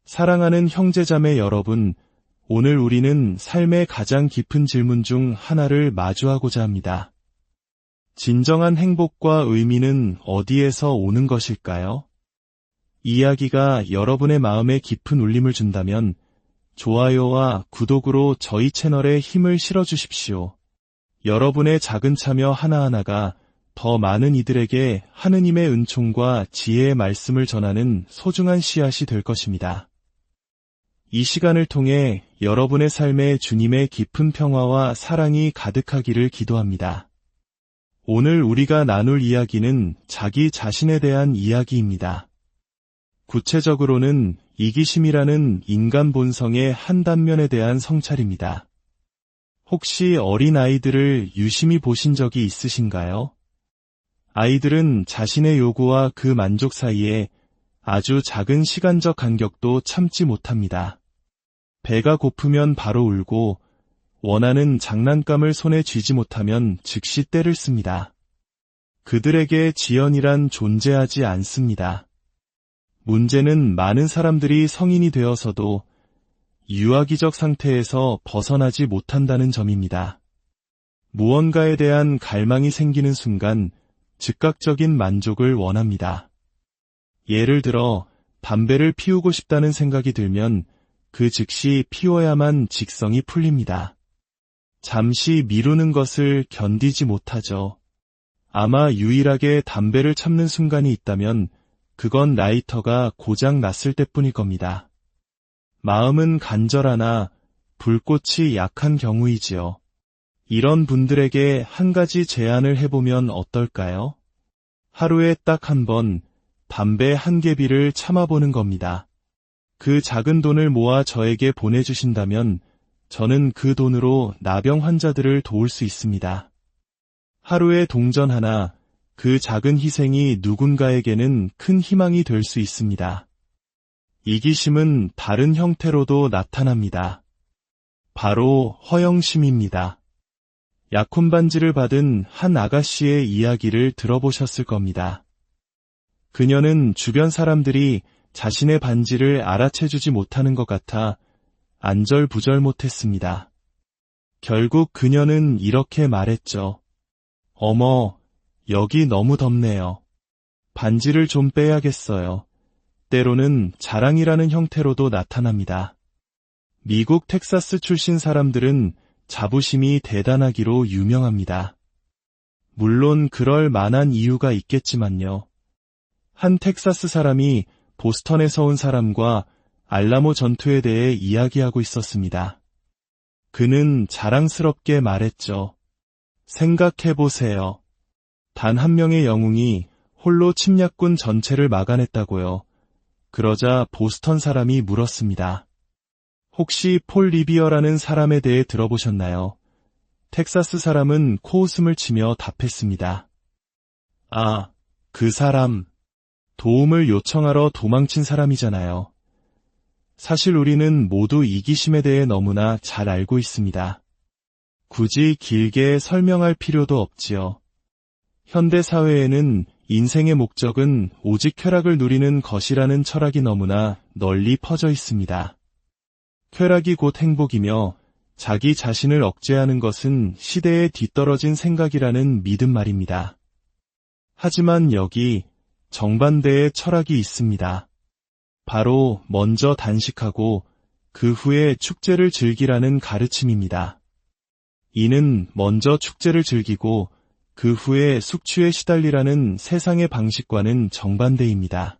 사랑하는 형제자매 여러분, 오늘 우리는 삶의 가장 깊은 질문 중 하나를 마주하고자 합니다. 진정한 행복과 의미는 어디에서 오는 것일까요? 이야기가 여러분의 마음에 깊은 울림을 준다면 좋아요와 구독으로 저희 채널에 힘을 실어주십시오. 여러분의 작은 참여 하나하나가 더 많은 이들에게 하느님의 은총과 지혜의 말씀을 전하는 소중한 씨앗이 될 것입니다. 이 시간을 통해 여러분의 삶에 주님의 깊은 평화와 사랑이 가득하기를 기도합니다. 오늘 우리가 나눌 이야기는 자기 자신에 대한 이야기입니다. 구체적으로는 이기심이라는 인간 본성의 한 단면에 대한 성찰입니다. 혹시 어린 아이들을 유심히 보신 적이 있으신가요? 아이들은 자신의 요구와 그 만족 사이에 아주 작은 시간적 간격도 참지 못합니다. 배가 고프면 바로 울고 원하는 장난감을 손에 쥐지 못하면 즉시 떼를 씁니다. 그들에게 지연이란 존재하지 않습니다. 문제는 많은 사람들이 성인이 되어서도 유아기적 상태에서 벗어나지 못한다는 점입니다. 무언가에 대한 갈망이 생기는 순간 즉각적인 만족을 원합니다. 예를 들어 담배를 피우고 싶다는 생각이 들면 그 즉시 피워야만 직성이 풀립니다. 잠시 미루는 것을 견디지 못하죠. 아마 유일하게 담배를 참는 순간이 있다면 그건 라이터가 고장 났을 때뿐일 겁니다. 마음은 간절하나 불꽃이 약한 경우이지요. 이런 분들에게 한 가지 제안을 해보면 어떨까요? 하루에 딱 한 번 담배 한 개비를 참아보는 겁니다. 그 작은 돈을 모아 저에게 보내주신다면 저는 그 돈으로 나병 환자들을 도울 수 있습니다. 하루에 동전 하나, 그 작은 희생이 누군가에게는 큰 희망이 될 수 있습니다. 이기심은 다른 형태로도 나타납니다. 바로 허영심입니다. 약혼 반지를 받은 한 아가씨의 이야기를 들어보셨을 겁니다. 그녀는 주변 사람들이 자신의 반지를 알아채주지 못하는 것 같아 안절부절 못했습니다. 결국 그녀는 이렇게 말했죠. 어머, 여기 너무 덥네요. 반지를 좀 빼야겠어요. 때로는 자랑이라는 형태로도 나타납니다. 미국 텍사스 출신 사람들은 자부심이 대단하기로 유명합니다. 물론 그럴 만한 이유가 있겠지만요. 한 텍사스 사람이 보스턴에서 온 사람과 알라모 전투에 대해 이야기하고 있었습니다. 그는 자랑스럽게 말했죠. 생각해보세요. 단 한 명의 영웅이 홀로 침략군 전체를 막아냈다고요. 그러자 보스턴 사람이 물었습니다. 혹시 폴 리비어라는 사람에 대해 들어보셨나요? 텍사스 사람은 코웃음을 치며 답했습니다. 아, 그 사람. 도움을 요청하러 도망친 사람이잖아요. 사실 우리는 모두 이기심에 대해 너무나 잘 알고 있습니다. 굳이 길게 설명할 필요도 없지요. 현대 사회에는 인생의 목적은 오직 쾌락을 누리는 것이라는 철학이 너무나 널리 퍼져 있습니다. 쾌락이 곧 행복이며 자기 자신을 억제하는 것은 시대에 뒤떨어진 생각이라는 믿음 말입니다. 하지만 여기 정반대의 철학이 있습니다. 바로 먼저 단식하고 그 후에 축제를 즐기라는 가르침입니다. 이는 먼저 축제를 즐기고 그 후에 숙취에 시달리라는 세상의 방식과는 정반대입니다.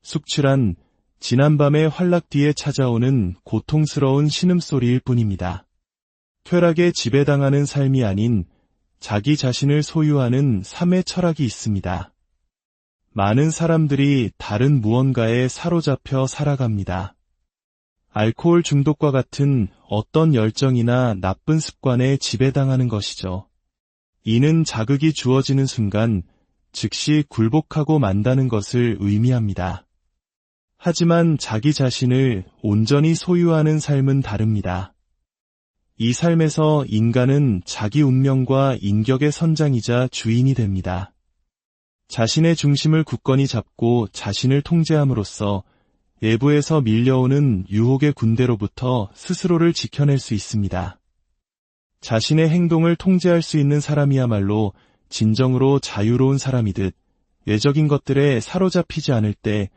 숙취란 지난밤의 활락 뒤에 찾아오는 고통스러운 신음소리일 뿐입니다. 쾌락에 지배당하는 삶이 아닌 자기 자신을 소유하는 삶의 철학이 있습니다. 많은 사람들이 다른 무언가에 사로잡혀 살아갑니다. 알코올 중독과 같은 어떤 열정이나 나쁜 습관에 지배당하는 것이죠. 이는 자극이 주어지는 순간 즉시 굴복하고 만다는 것을 의미합니다. 하지만 자기 자신을 온전히 소유하는 삶은 다릅니다. 이 삶에서 인간은 자기 운명과 인격의 선장이자 주인이 됩니다. 자신의 중심을 굳건히 잡고 자신을 통제함으로써 외부에서 밀려오는 유혹의 군대로부터 스스로를 지켜낼 수 있습니다. 자신의 행동을 통제할 수 있는 사람이야말로 진정으로 자유로운 사람이듯 외적인 것들에 사로잡히지 않을 때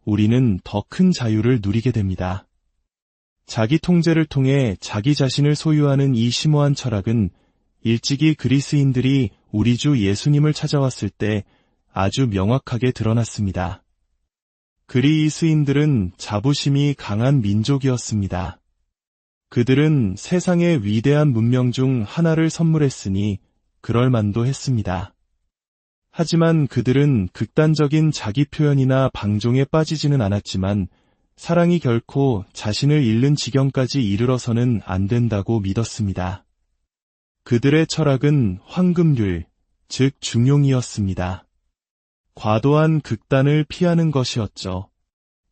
우리는 더 큰 자유를 누리게 됩니다. 자기 통제를 통해 자기 자신을 소유하는 이 심오한 철학은 일찍이 그리스인들이 우리 주 예수님을 찾아왔을 때 아주 명확하게 드러났습니다. 그리스인들은 자부심이 강한 민족이었습니다. 그들은 세상의 위대한 문명 중 하나를 선물했으니 그럴 만도 했습니다. 하지만 그들은 극단적인 자기 표현이나 방종에 빠지지는 않았지만 사랑이 결코 자신을 잃는 지경까지 이르러서는 안 된다고 믿었습니다. 그들의 철학은 황금률, 즉 중용이었습니다. 과도한 극단을 피하는 것이었죠.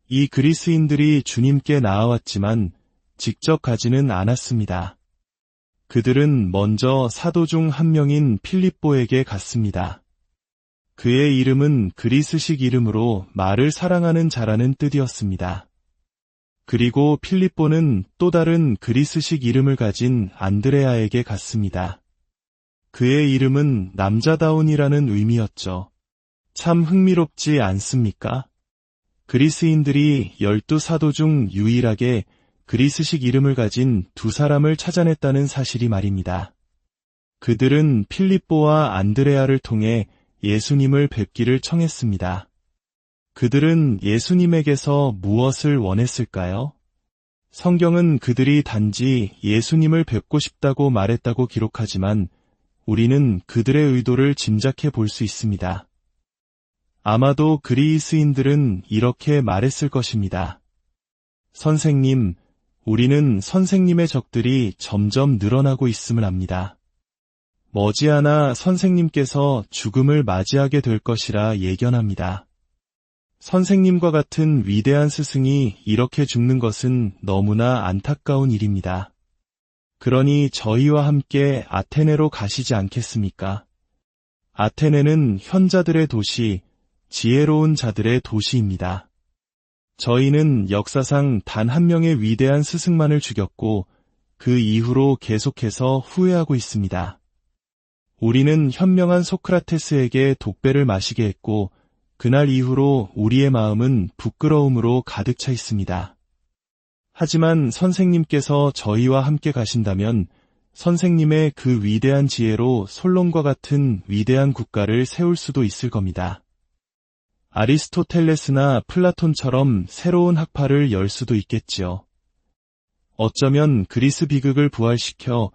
이 그리스인들이 주님께 나아왔지만 직접 가지는 않았습니다. 그들은 먼저 사도 중 한 명인 필립보에게 갔습니다. 그의 이름은 그리스식 이름으로 말을 사랑하는 자라는 뜻이었습니다. 그리고 필립보는 또 다른 그리스식 이름을 가진 안드레아에게 갔습니다. 그의 이름은 남자다운이라는 의미였죠. 참 흥미롭지 않습니까? 그리스인들이 12사도 중 유일하게 그리스식 이름을 가진 두 사람을 찾아냈다는 사실이 말입니다. 그들은 필립보와 안드레아를 통해 예수님을 뵙기를 청했습니다. 그들은 예수님에게서 무엇을 원했을까요? 성경은 그들이 단지 예수님을 뵙고 싶다고 말했다고 기록하지만 우리는 그들의 의도를 짐작해 볼 수 있습니다. 아마도 그리스인들은 이렇게 말했을 것입니다. 선생님, 우리는 선생님의 적들이 점점 늘어나고 있음을 압니다. 머지않아 선생님께서 죽음을 맞이하게 될 것이라 예견합니다. 선생님과 같은 위대한 스승이 이렇게 죽는 것은 너무나 안타까운 일입니다. 그러니 저희와 함께 아테네로 가시지 않겠습니까? 아테네는 현자들의 도시, 지혜로운 자들의 도시입니다. 저희는 역사상 단 한 명의 위대한 스승만을 죽였고 그 이후로 계속해서 후회하고 있습니다. 우리는 현명한 소크라테스에게 독배를 마시게 했고 그날 이후로 우리의 마음은 부끄러움으로 가득 차 있습니다. 하지만 선생님께서 저희와 함께 가신다면 선생님의 그 위대한 지혜로 솔론과 같은 위대한 국가를 세울 수도 있을 겁니다. 아리스토텔레스나 플라톤처럼 새로운 학파를 열 수도 있겠지요. 어쩌면 그리스 비극을 부활시켜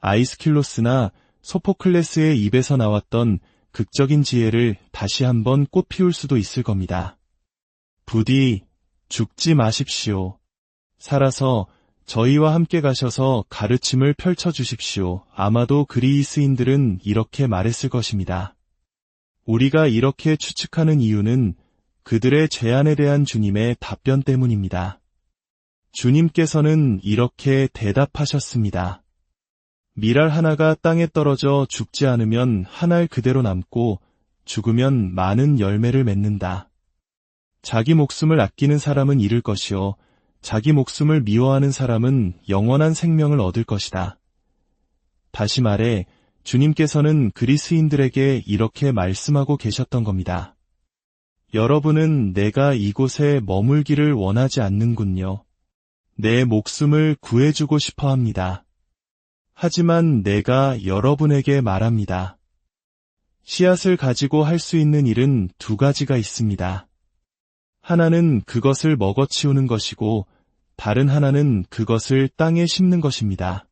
아이스킬로스나 소포클레스의 입에서 나왔던 극적인 지혜를 다시 한번 꽃피울 수도 있을 겁니다. 부디 죽지 마십시오. 살아서 저희와 함께 가셔서 가르침을 펼쳐주십시오. 아마도 그리스인들은 이렇게 말했을 것입니다. 우리가 이렇게 추측하는 이유는 그들의 제안에 대한 주님의 답변 때문입니다. 주님께서는 이렇게 대답하셨습니다. 밀알 하나가 땅에 떨어져 죽지 않으면 한 알 그대로 남고 죽으면 많은 열매를 맺는다. 자기 목숨을 아끼는 사람은 잃을 것이요 자기 목숨을 미워하는 사람은 영원한 생명을 얻을 것이다. 다시 말해 주님께서는 그리스인들에게 이렇게 말씀하고 계셨던 겁니다. 여러분은 내가 이곳에 머물기를 원하지 않는군요. 내 목숨을 구해주고 싶어 합니다. 하지만 내가 여러분에게 말합니다. 씨앗을 가지고 할 수 있는 일은 두 가지가 있습니다. 하나는 그것을 먹어치우는 것이고 다른 하나는 그것을 땅에 심는 것입니다.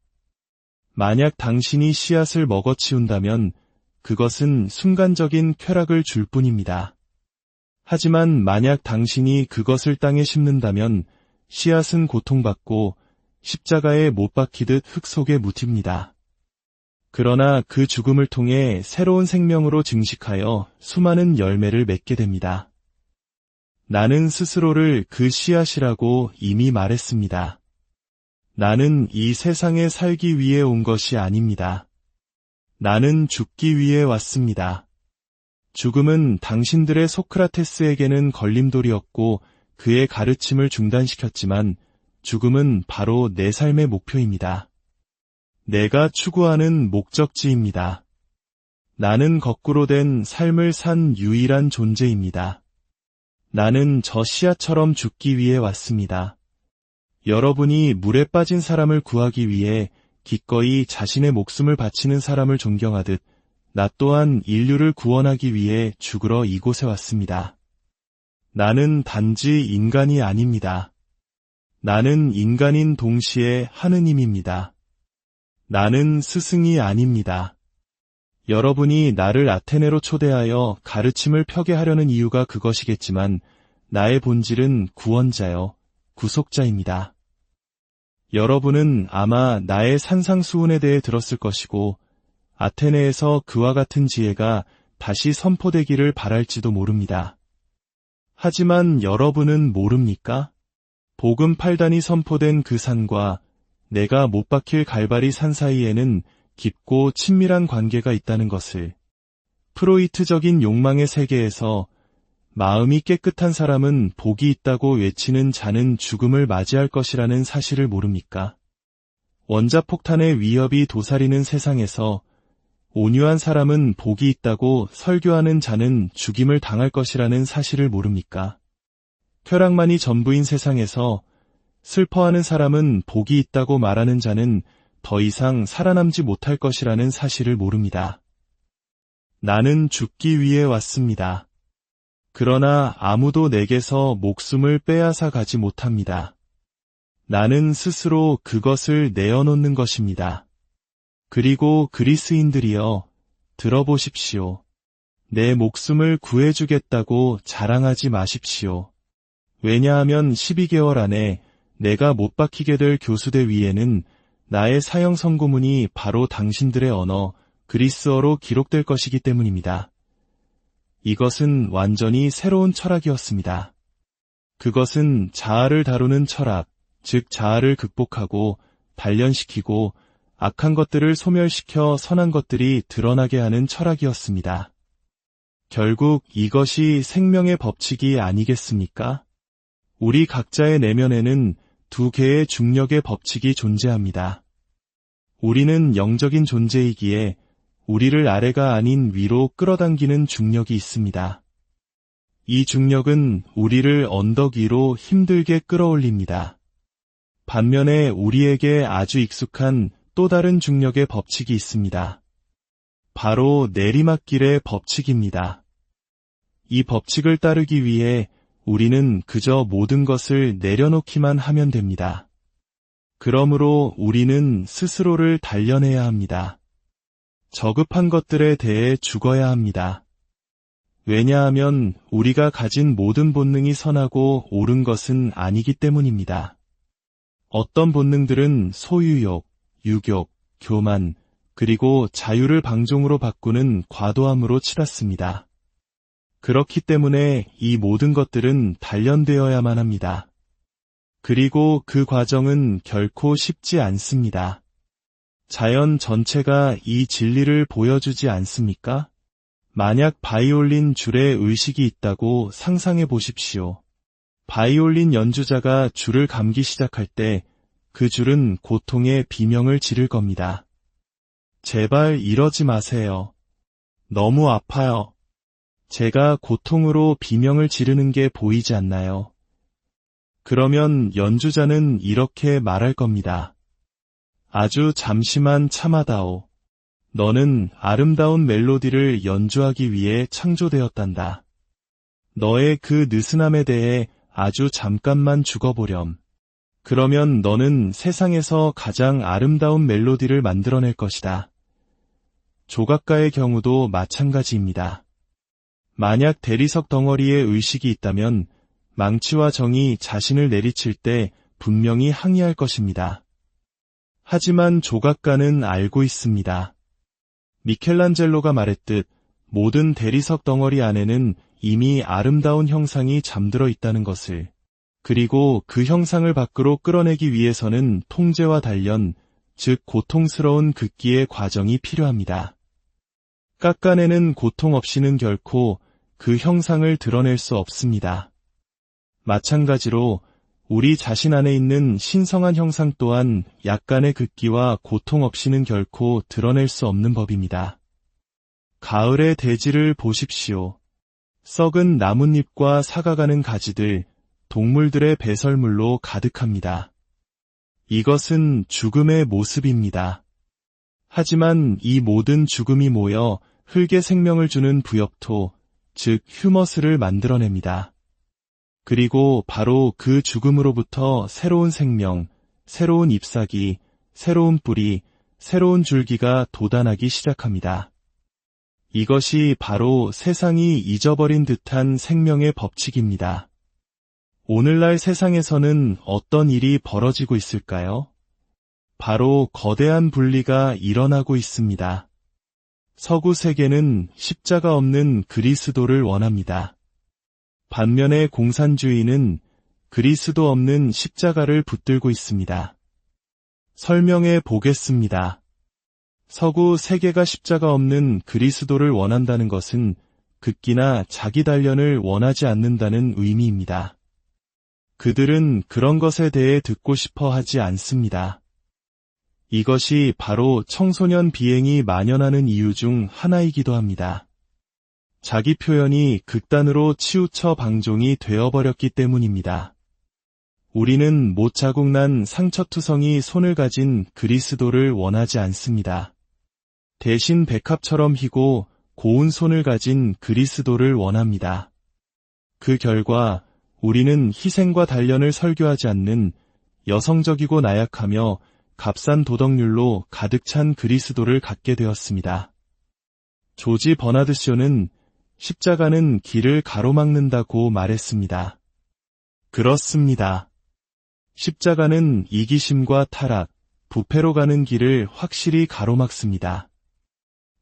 만약 당신이 씨앗을 먹어치운다면 그것은 순간적인 쾌락을 줄 뿐입니다. 하지만 만약 당신이 그것을 땅에 심는다면 씨앗은 고통받고 십자가에 못 박히듯 흙 속에 묻힙니다. 그러나 그 죽음을 통해 새로운 생명으로 증식하여 수많은 열매를 맺게 됩니다. 나는 스스로를 그 씨앗이라고 이미 말했습니다. 나는 이 세상에 살기 위해 온 것이 아닙니다. 나는 죽기 위해 왔습니다. 죽음은 당신들의 소크라테스에게는 걸림돌이었고 그의 가르침을 중단시켰지만 죽음은 바로 내 삶의 목표입니다. 내가 추구하는 목적지입니다. 나는 거꾸로 된 삶을 산 유일한 존재입니다. 나는 저 씨앗처럼 죽기 위해 왔습니다. 여러분이 물에 빠진 사람을 구하기 위해 기꺼이 자신의 목숨을 바치는 사람을 존경하듯 나 또한 인류를 구원하기 위해 죽으러 이곳에 왔습니다. 나는 단지 인간이 아닙니다. 나는 인간인 동시에 하느님입니다. 나는 스승이 아닙니다. 여러분이 나를 아테네로 초대하여 가르침을 펴게 하려는 이유가 그것이겠지만 나의 본질은 구원자요, 구속자입니다. 여러분은 아마 나의 산상수훈에 대해 들었을 것이고 아테네에서 그와 같은 지혜가 다시 선포되기를 바랄지도 모릅니다. 하지만 여러분은 모릅니까? 복음 8단이 선포된 그 산과 내가 못 박힐 갈바리 산 사이에는 깊고 친밀한 관계가 있다는 것을. 프로이트적인 욕망의 세계에서 마음이 깨끗한 사람은 복이 있다고 외치는 자는 죽음을 맞이할 것이라는 사실을 모릅니까? 원자폭탄의 위협이 도사리는 세상에서 온유한 사람은 복이 있다고 설교하는 자는 죽임을 당할 것이라는 사실을 모릅니까? 쾌락만이 전부인 세상에서 슬퍼하는 사람은 복이 있다고 말하는 자는 더 이상 살아남지 못할 것이라는 사실을 모릅니다. 나는 죽기 위해 왔습니다. 그러나 아무도 내게서 목숨을 빼앗아 가지 못합니다. 나는 스스로 그것을 내어놓는 것입니다. 그리고 그리스인들이여, 들어보십시오. 내 목숨을 구해주겠다고 자랑하지 마십시오. 왜냐하면 12개월 안에 내가 못 박히게 될 교수대 위에는 나의 사형 선고문이 바로 당신들의 언어, 그리스어로 기록될 것이기 때문입니다. 이것은 완전히 새로운 철학이었습니다. 그것은 자아를 다루는 철학, 즉 자아를 극복하고 단련시키고 악한 것들을 소멸시켜 선한 것들이 드러나게 하는 철학이었습니다. 결국 이것이 생명의 법칙이 아니겠습니까? 우리 각자의 내면에는 두 개의 중력의 법칙이 존재합니다. 우리는 영적인 존재이기에 우리를 아래가 아닌 위로 끌어당기는 중력이 있습니다. 이 중력은 우리를 언덕 위로 힘들게 끌어올립니다. 반면에 우리에게 아주 익숙한 또 다른 중력의 법칙이 있습니다. 바로 내리막길의 법칙입니다. 이 법칙을 따르기 위해 우리는 그저 모든 것을 내려놓기만 하면 됩니다. 그러므로 우리는 스스로를 단련해야 합니다. 저급한 것들에 대해 죽어야 합니다. 왜냐하면 우리가 가진 모든 본능이 선하고 옳은 것은 아니기 때문입니다. 어떤 본능들은 소유욕, 유욕, 교만, 그리고 자유를 방종으로 바꾸는 과도함으로 치닫습니다. 그렇기 때문에 이 모든 것들은 단련되어야만 합니다. 그리고 그 과정은 결코 쉽지 않습니다. 자연 전체가 이 진리를 보여주지 않습니까? 만약 바이올린 줄에 의식이 있다고 상상해 보십시오. 바이올린 연주자가 줄을 감기 시작할 때 그 줄은 고통의 비명을 지를 겁니다. 제발 이러지 마세요. 너무 아파요. 제가 고통으로 비명을 지르는 게 보이지 않나요? 그러면 연주자는 이렇게 말할 겁니다. 아주 잠시만 참아다오. 너는 아름다운 멜로디를 연주하기 위해 창조되었단다. 너의 그 느슨함에 대해 아주 잠깐만 죽어보렴. 그러면 너는 세상에서 가장 아름다운 멜로디를 만들어낼 것이다. 조각가의 경우도 마찬가지입니다. 만약 대리석 덩어리에 의식이 있다면 망치와 정이 자신을 내리칠 때 분명히 항의할 것입니다. 하지만 조각가는 알고 있습니다. 미켈란젤로가 말했듯 모든 대리석 덩어리 안에는 이미 아름다운 형상이 잠들어 있다는 것을, 그리고 그 형상을 밖으로 끌어내기 위해서는 통제와 단련, 즉 고통스러운 극기의 과정이 필요합니다. 깎아내는 고통 없이는 결코 그 형상을 드러낼 수 없습니다. 마찬가지로 우리 자신 안에 있는 신성한 형상 또한 약간의 극기와 고통 없이는 결코 드러낼 수 없는 법입니다. 가을의 대지를 보십시오. 썩은 나뭇잎과 삭아가는 가지들, 동물들의 배설물로 가득합니다. 이것은 죽음의 모습입니다. 하지만 이 모든 죽음이 모여 흙에 생명을 주는 부엽토, 즉 휴머스를 만들어냅니다. 그리고 바로 그 죽음으로부터 새로운 생명, 새로운 잎사귀, 새로운 뿌리, 새로운 줄기가 돋아나기 시작합니다. 이것이 바로 세상이 잊어버린 듯한 생명의 법칙입니다. 오늘날 세상에서는 어떤 일이 벌어지고 있을까요? 바로 거대한 분리가 일어나고 있습니다. 서구 세계는 십자가 없는 그리스도를 원합니다. 반면에 공산주의는 그리스도 없는 십자가를 붙들고 있습니다. 설명해 보겠습니다. 서구 세계가 십자가 없는 그리스도를 원한다는 것은 극기나 자기 단련을 원하지 않는다는 의미입니다. 그들은 그런 것에 대해 듣고 싶어 하지 않습니다. 이것이 바로 청소년 비행이 만연하는 이유 중 하나이기도 합니다. 자기 표현이 극단으로 치우쳐 방종이 되어버렸기 때문입니다. 우리는 못 자국난 상처투성이 손을 가진 그리스도를 원하지 않습니다. 대신 백합처럼 희고 고운 손을 가진 그리스도를 원합니다. 그 결과 우리는 희생과 단련을 설교하지 않는 여성적이고 나약하며 값싼 도덕률로 가득 찬 그리스도를 갖게 되었습니다. 조지 버나드 쇼는 십자가는 길을 가로막는다고 말했습니다. 그렇습니다. 십자가는 이기심과 타락, 부패로 가는 길을 확실히 가로막습니다.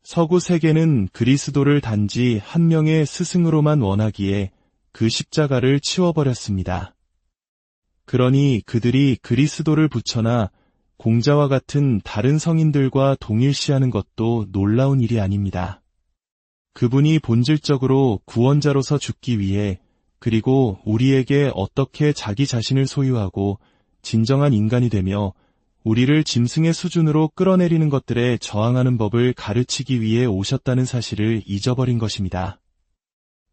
서구 세계는 그리스도를 단지 한 명의 스승으로만 원하기에 그 십자가를 치워버렸습니다. 그러니 그들이 그리스도를 붙여나 공자와 같은 다른 성인들과 동일시하는 것도 놀라운 일이 아닙니다. 그분이 본질적으로 구원자로서 죽기 위해 그리고 우리에게 어떻게 자기 자신을 소유하고 진정한 인간이 되며 우리를 짐승의 수준으로 끌어내리는 것들에 저항하는 법을 가르치기 위해 오셨다는 사실을 잊어버린 것입니다.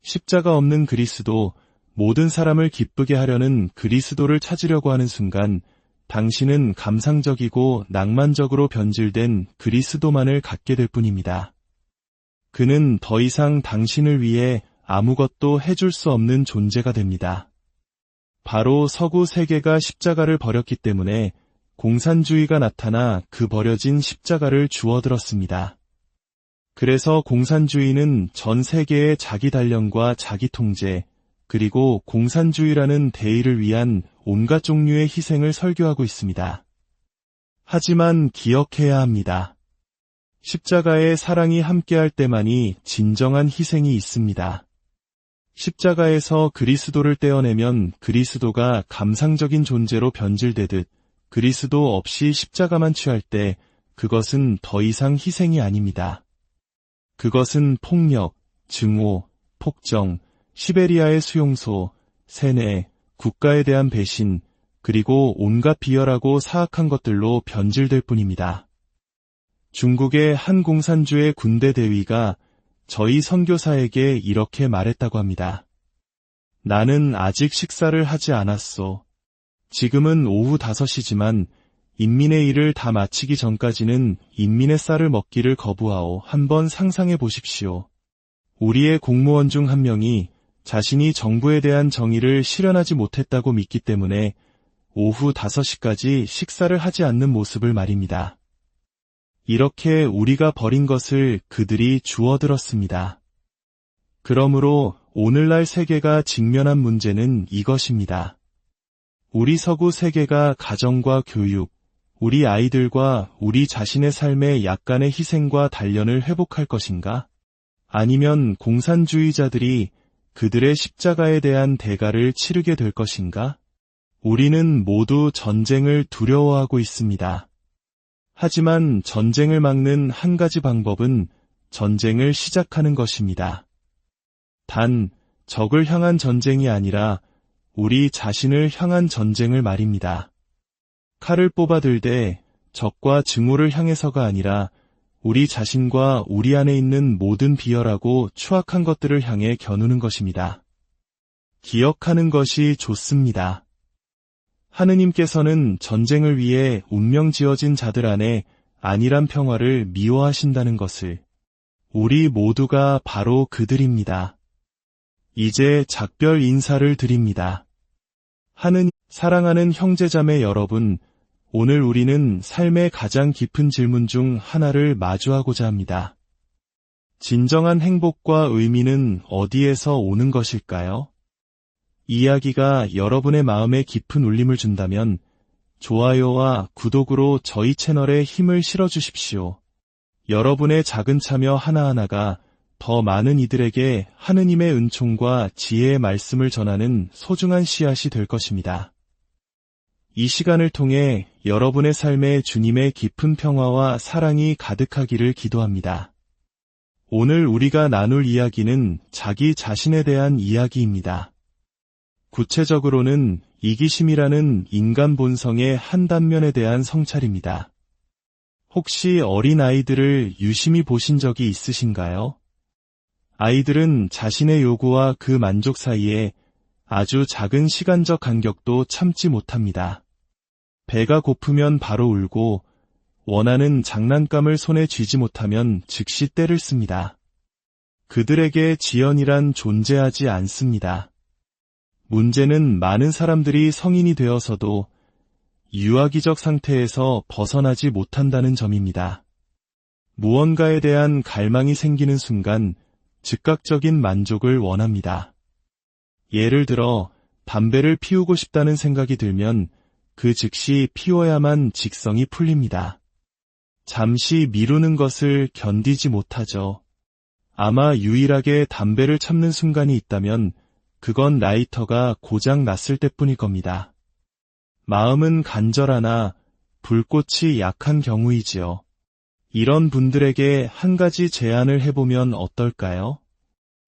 십자가 없는 그리스도, 모든 사람을 기쁘게 하려는 그리스도를 찾으려고 하는 순간 당신은 감상적이고 낭만적으로 변질된 그리스도만을 갖게 될 뿐입니다. 그는 더 이상 당신을 위해 아무것도 해줄 수 없는 존재가 됩니다. 바로 서구 세계가 십자가를 버렸기 때문에 공산주의가 나타나 그 버려진 십자가를 주워들었습니다. 그래서 공산주의는 전 세계의 자기 단련과 자기 통제, 그리고 공산주의라는 대의를 위한 온갖 종류의 희생을 설교하고 있습니다. 하지만 기억해야 합니다. 십자가의 사랑이 함께할 때만이 진정한 희생이 있습니다. 십자가에서 그리스도를 떼어내면 그리스도가 감상적인 존재로 변질되듯 그리스도 없이 십자가만 취할 때 그것은 더 이상 희생이 아닙니다. 그것은 폭력, 증오, 폭정, 시베리아의 수용소, 세뇌, 국가에 대한 배신, 그리고 온갖 비열하고 사악한 것들로 변질될 뿐입니다. 중국의 한 공산주의 군대 대위가 저희 선교사에게 이렇게 말했다고 합니다. 나는 아직 식사를 하지 않았소. 지금은 오후 5시지만 인민의 일을 다 마치기 전까지는 인민의 쌀을 먹기를 거부하오. 한번 상상해 보십시오. 우리의 공무원 중 한 명이 자신이 정부에 대한 정의를 실현하지 못했다고 믿기 때문에 오후 5시까지 식사를 하지 않는 모습을 말입니다. 이렇게 우리가 버린 것을 그들이 주워들었습니다. 그러므로 오늘날 세계가 직면한 문제는 이것입니다. 우리 서구 세계가 가정과 교육, 우리 아이들과 우리 자신의 삶의 약간의 희생과 단련을 회복할 것인가? 아니면 공산주의자들이 그들의 십자가에 대한 대가를 치르게 될 것인가? 우리는 모두 전쟁을 두려워하고 있습니다. 하지만 전쟁을 막는 한 가지 방법은 전쟁을 시작하는 것입니다. 단, 적을 향한 전쟁이 아니라 우리 자신을 향한 전쟁을 말입니다. 칼을 뽑아들되 적과 증오를 향해서가 아니라 우리 자신과 우리 안에 있는 모든 비열하고 추악한 것들을 향해 겨누는 것입니다. 기억하는 것이 좋습니다. 하느님께서는 전쟁을 위해 운명 지어진 자들 안에 안일한 평화를 미워하신다는 것을, 우리 모두가 바로 그들입니다. 이제 작별 인사를 드립니다. 하느님, 사랑하는 형제자매 여러분, 오늘 우리는 삶의 가장 깊은 질문 중 하나를 마주하고자 합니다. 진정한 행복과 의미는 어디에서 오는 것일까요? 이야기가 여러분의 마음에 깊은 울림을 준다면 좋아요와 구독으로 저희 채널에 힘을 실어주십시오. 여러분의 작은 참여 하나하나가 더 많은 이들에게 하느님의 은총과 지혜의 말씀을 전하는 소중한 씨앗이 될 것입니다. 이 시간을 통해 여러분의 삶에 주님의 깊은 평화와 사랑이 가득하기를 기도합니다. 오늘 우리가 나눌 이야기는 자기 자신에 대한 이야기입니다. 구체적으로는 이기심이라는 인간 본성의 한 단면에 대한 성찰입니다. 혹시 어린 아이들을 유심히 보신 적이 있으신가요? 아이들은 자신의 요구와 그 만족 사이에 아주 작은 시간적 간격도 참지 못합니다. 배가 고프면 바로 울고 원하는 장난감을 손에 쥐지 못하면 즉시 떼를 씁니다. 그들에게 지연이란 존재하지 않습니다. 문제는 많은 사람들이 성인이 되어서도 유아기적 상태에서 벗어나지 못한다는 점입니다. 무언가에 대한 갈망이 생기는 순간 즉각적인 만족을 원합니다. 예를 들어 담배를 피우고 싶다는 생각이 들면 그 즉시 피워야만 직성이 풀립니다. 잠시 미루는 것을 견디지 못하죠. 아마 유일하게 담배를 참는 순간이 있다면 그건 라이터가 고장 났을 때뿐일 겁니다. 마음은 간절하나 불꽃이 약한 경우이지요. 이런 분들에게 한 가지 제안을 해보면 어떨까요?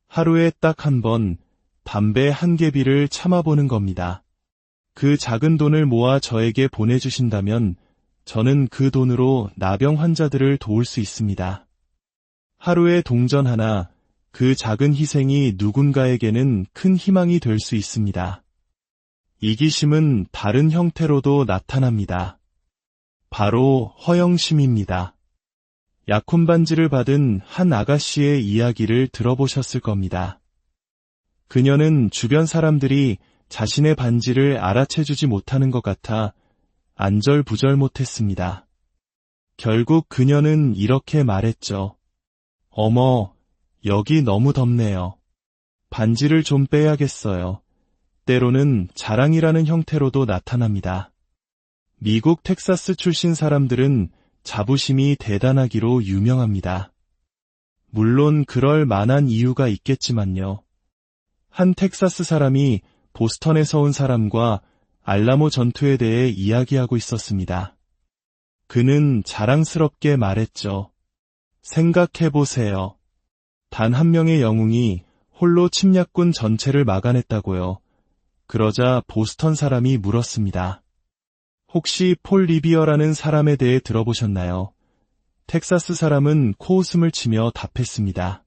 하루에 딱 한 번 담배 한 개비를 참아보는 겁니다. 그 작은 돈을 모아 저에게 보내주신다면 저는 그 돈으로 나병 환자들을 도울 수 있습니다. 하루에 동전 하나, 그 작은 희생이 누군가에게는 큰 희망이 될 수 있습니다. 이기심은 다른 형태로도 나타납니다. 바로 허영심입니다. 약혼 반지를 받은 한 아가씨의 이야기를 들어보셨을 겁니다. 그녀는 주변 사람들이 자신의 반지를 알아채주지 못하는 것 같아 안절부절 못했습니다. 결국 그녀는 이렇게 말했죠. 어머, 여기 너무 덥네요. 반지를 좀 빼야겠어요. 때로는 자랑이라는 형태로도 나타납니다. 미국 텍사스 출신 사람들은 자부심이 대단하기로 유명합니다. 물론 그럴 만한 이유가 있겠지만요. 한 텍사스 사람이 보스턴에서 온 사람과 알라모 전투에 대해 이야기하고 있었습니다. 그는 자랑스럽게 말했죠. 생각해보세요. 단 한 명의 영웅이 홀로 침략군 전체를 막아냈다고요. 그러자 보스턴 사람이 물었습니다. 혹시 폴 리비어라는 사람에 대해 들어보셨나요? 텍사스 사람은 코웃음을 치며 답했습니다.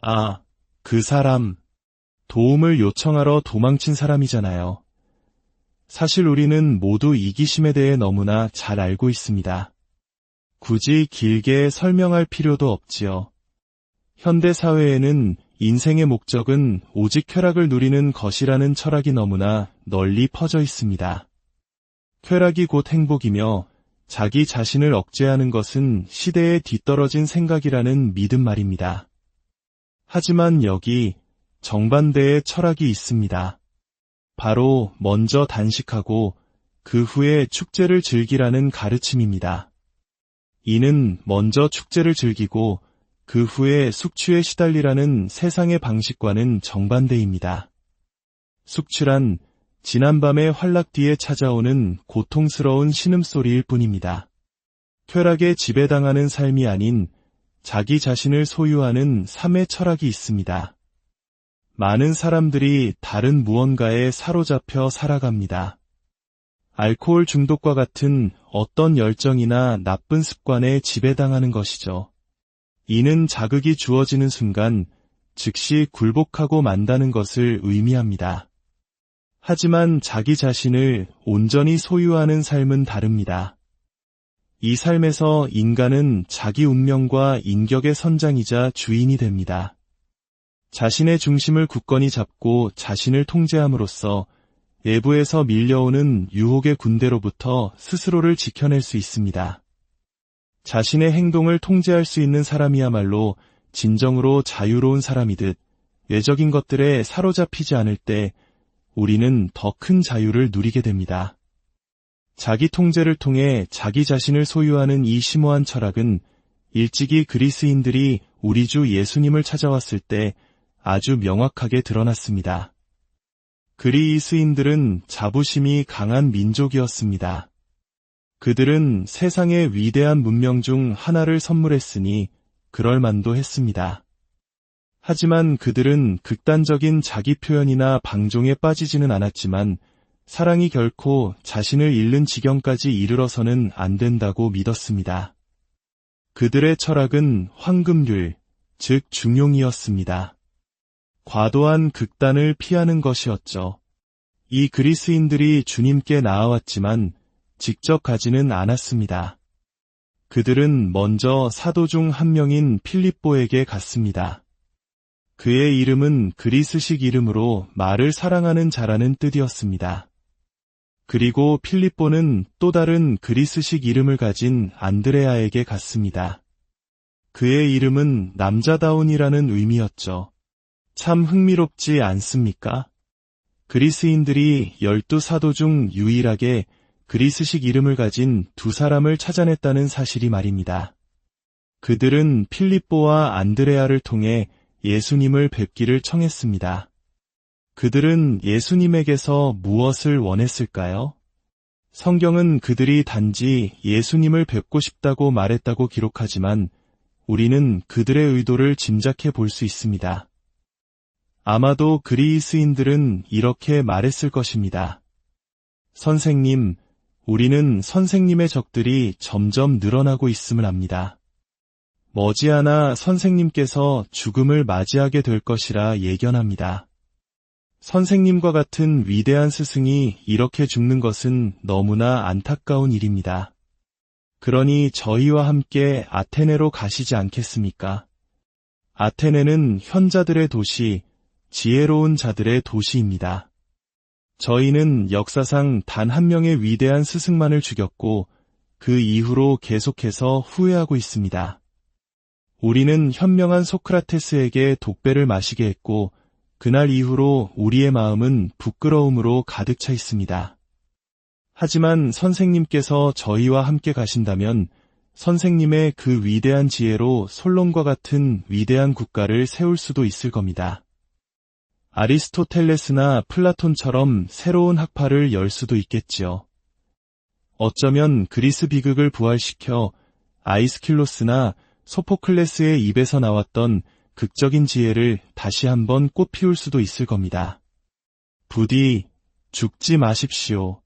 아, 그 사람. 도움을 요청하러 도망친 사람이잖아요. 사실 우리는 모두 이기심에 대해 너무나 잘 알고 있습니다. 굳이 길게 설명할 필요도 없지요. 현대 사회에는 인생의 목적은 오직 쾌락을 누리는 것이라는 철학이 너무나 널리 퍼져 있습니다. 쾌락이 곧 행복이며 자기 자신을 억제하는 것은 시대에 뒤떨어진 생각이라는 믿음 말입니다. 하지만 여기 정반대의 철학이 있습니다. 바로 먼저 단식하고 그 후에 축제를 즐기라는 가르침입니다. 이는 먼저 축제를 즐기고 그 후에 숙취에 시달리라는 세상의 방식과는 정반대입니다. 숙취란 지난밤의 활락 뒤에 찾아오는 고통스러운 신음소리일 뿐입니다. 쾌락에 지배당하는 삶이 아닌 자기 자신을 소유하는 삶의 철학이 있습니다. 많은 사람들이 다른 무언가에 사로잡혀 살아갑니다. 알코올 중독과 같은 어떤 열정이나 나쁜 습관에 지배당하는 것이죠. 이는 자극이 주어지는 순간 즉시 굴복하고 만다는 것을 의미합니다. 하지만 자기 자신을 온전히 소유하는 삶은 다릅니다. 이 삶에서 인간은 자기 운명과 인격의 선장이자 주인이 됩니다. 자신의 중심을 굳건히 잡고 자신을 통제함으로써 외부에서 밀려오는 유혹의 군대로부터 스스로를 지켜낼 수 있습니다. 자신의 행동을 통제할 수 있는 사람이야말로 진정으로 자유로운 사람이듯 외적인 것들에 사로잡히지 않을 때 우리는 더 큰 자유를 누리게 됩니다. 자기 통제를 통해 자기 자신을 소유하는 이 심오한 철학은 일찍이 그리스인들이 우리 주 예수님을 찾아왔을 때 아주 명확하게 드러났습니다. 그리스인들은 자부심이 강한 민족이었습니다. 그들은 세상의 위대한 문명 중 하나를 선물했으니 그럴 만도 했습니다. 하지만 그들은 극단적인 자기 표현이나 방종에 빠지지는 않았지만 사랑이 결코 자신을 잃는 지경까지 이르러서는 안 된다고 믿었습니다. 그들의 철학은 황금률, 즉 중용이었습니다. 과도한 극단을 피하는 것이었죠. 이 그리스인들이 주님께 나아왔지만 직접 가지는 않았습니다. 그들은 먼저 사도 중 한 명인 필립보에게 갔습니다. 그의 이름은 그리스식 이름으로 말을 사랑하는 자라는 뜻이었습니다. 그리고 필립보는 또 다른 그리스식 이름을 가진 안드레아에게 갔습니다. 그의 이름은 남자다운이라는 의미였죠. 참 흥미롭지 않습니까? 그리스인들이 12사도 중 유일하게 그리스식 이름을 가진 두 사람을 찾아냈다는 사실이 말입니다. 그들은 필립보와 안드레아를 통해 예수님을 뵙기를 청했습니다. 그들은 예수님에게서 무엇을 원했을까요? 성경은 그들이 단지 예수님을 뵙고 싶다고 말했다고 기록하지만 우리는 그들의 의도를 짐작해 볼 수 있습니다. 아마도 그리스인들은 이렇게 말했을 것입니다. 선생님, 우리는 선생님의 적들이 점점 늘어나고 있음을 압니다. 머지않아 선생님께서 죽음을 맞이하게 될 것이라 예견합니다. 선생님과 같은 위대한 스승이 이렇게 죽는 것은 너무나 안타까운 일입니다. 그러니 저희와 함께 아테네로 가시지 않겠습니까? 아테네는 현자들의 도시, 지혜로운 자들의 도시입니다. 저희는 역사상 단 한 명의 위대한 스승만을 죽였고 그 이후로 계속해서 후회하고 있습니다. 우리는 현명한 소크라테스에게 독배를 마시게 했고 그날 이후로 우리의 마음은 부끄러움으로 가득 차 있습니다. 하지만 선생님께서 저희와 함께 가신다면 선생님의 그 위대한 지혜로 솔론과 같은 위대한 국가를 세울 수도 있을 겁니다. 아리스토텔레스나 플라톤처럼 새로운 학파를 열 수도 있겠지요. 어쩌면 그리스 비극을 부활시켜 아이스킬로스나 소포클레스의 입에서 나왔던 극적인 지혜를 다시 한번 꽃피울 수도 있을 겁니다. 부디 죽지 마십시오.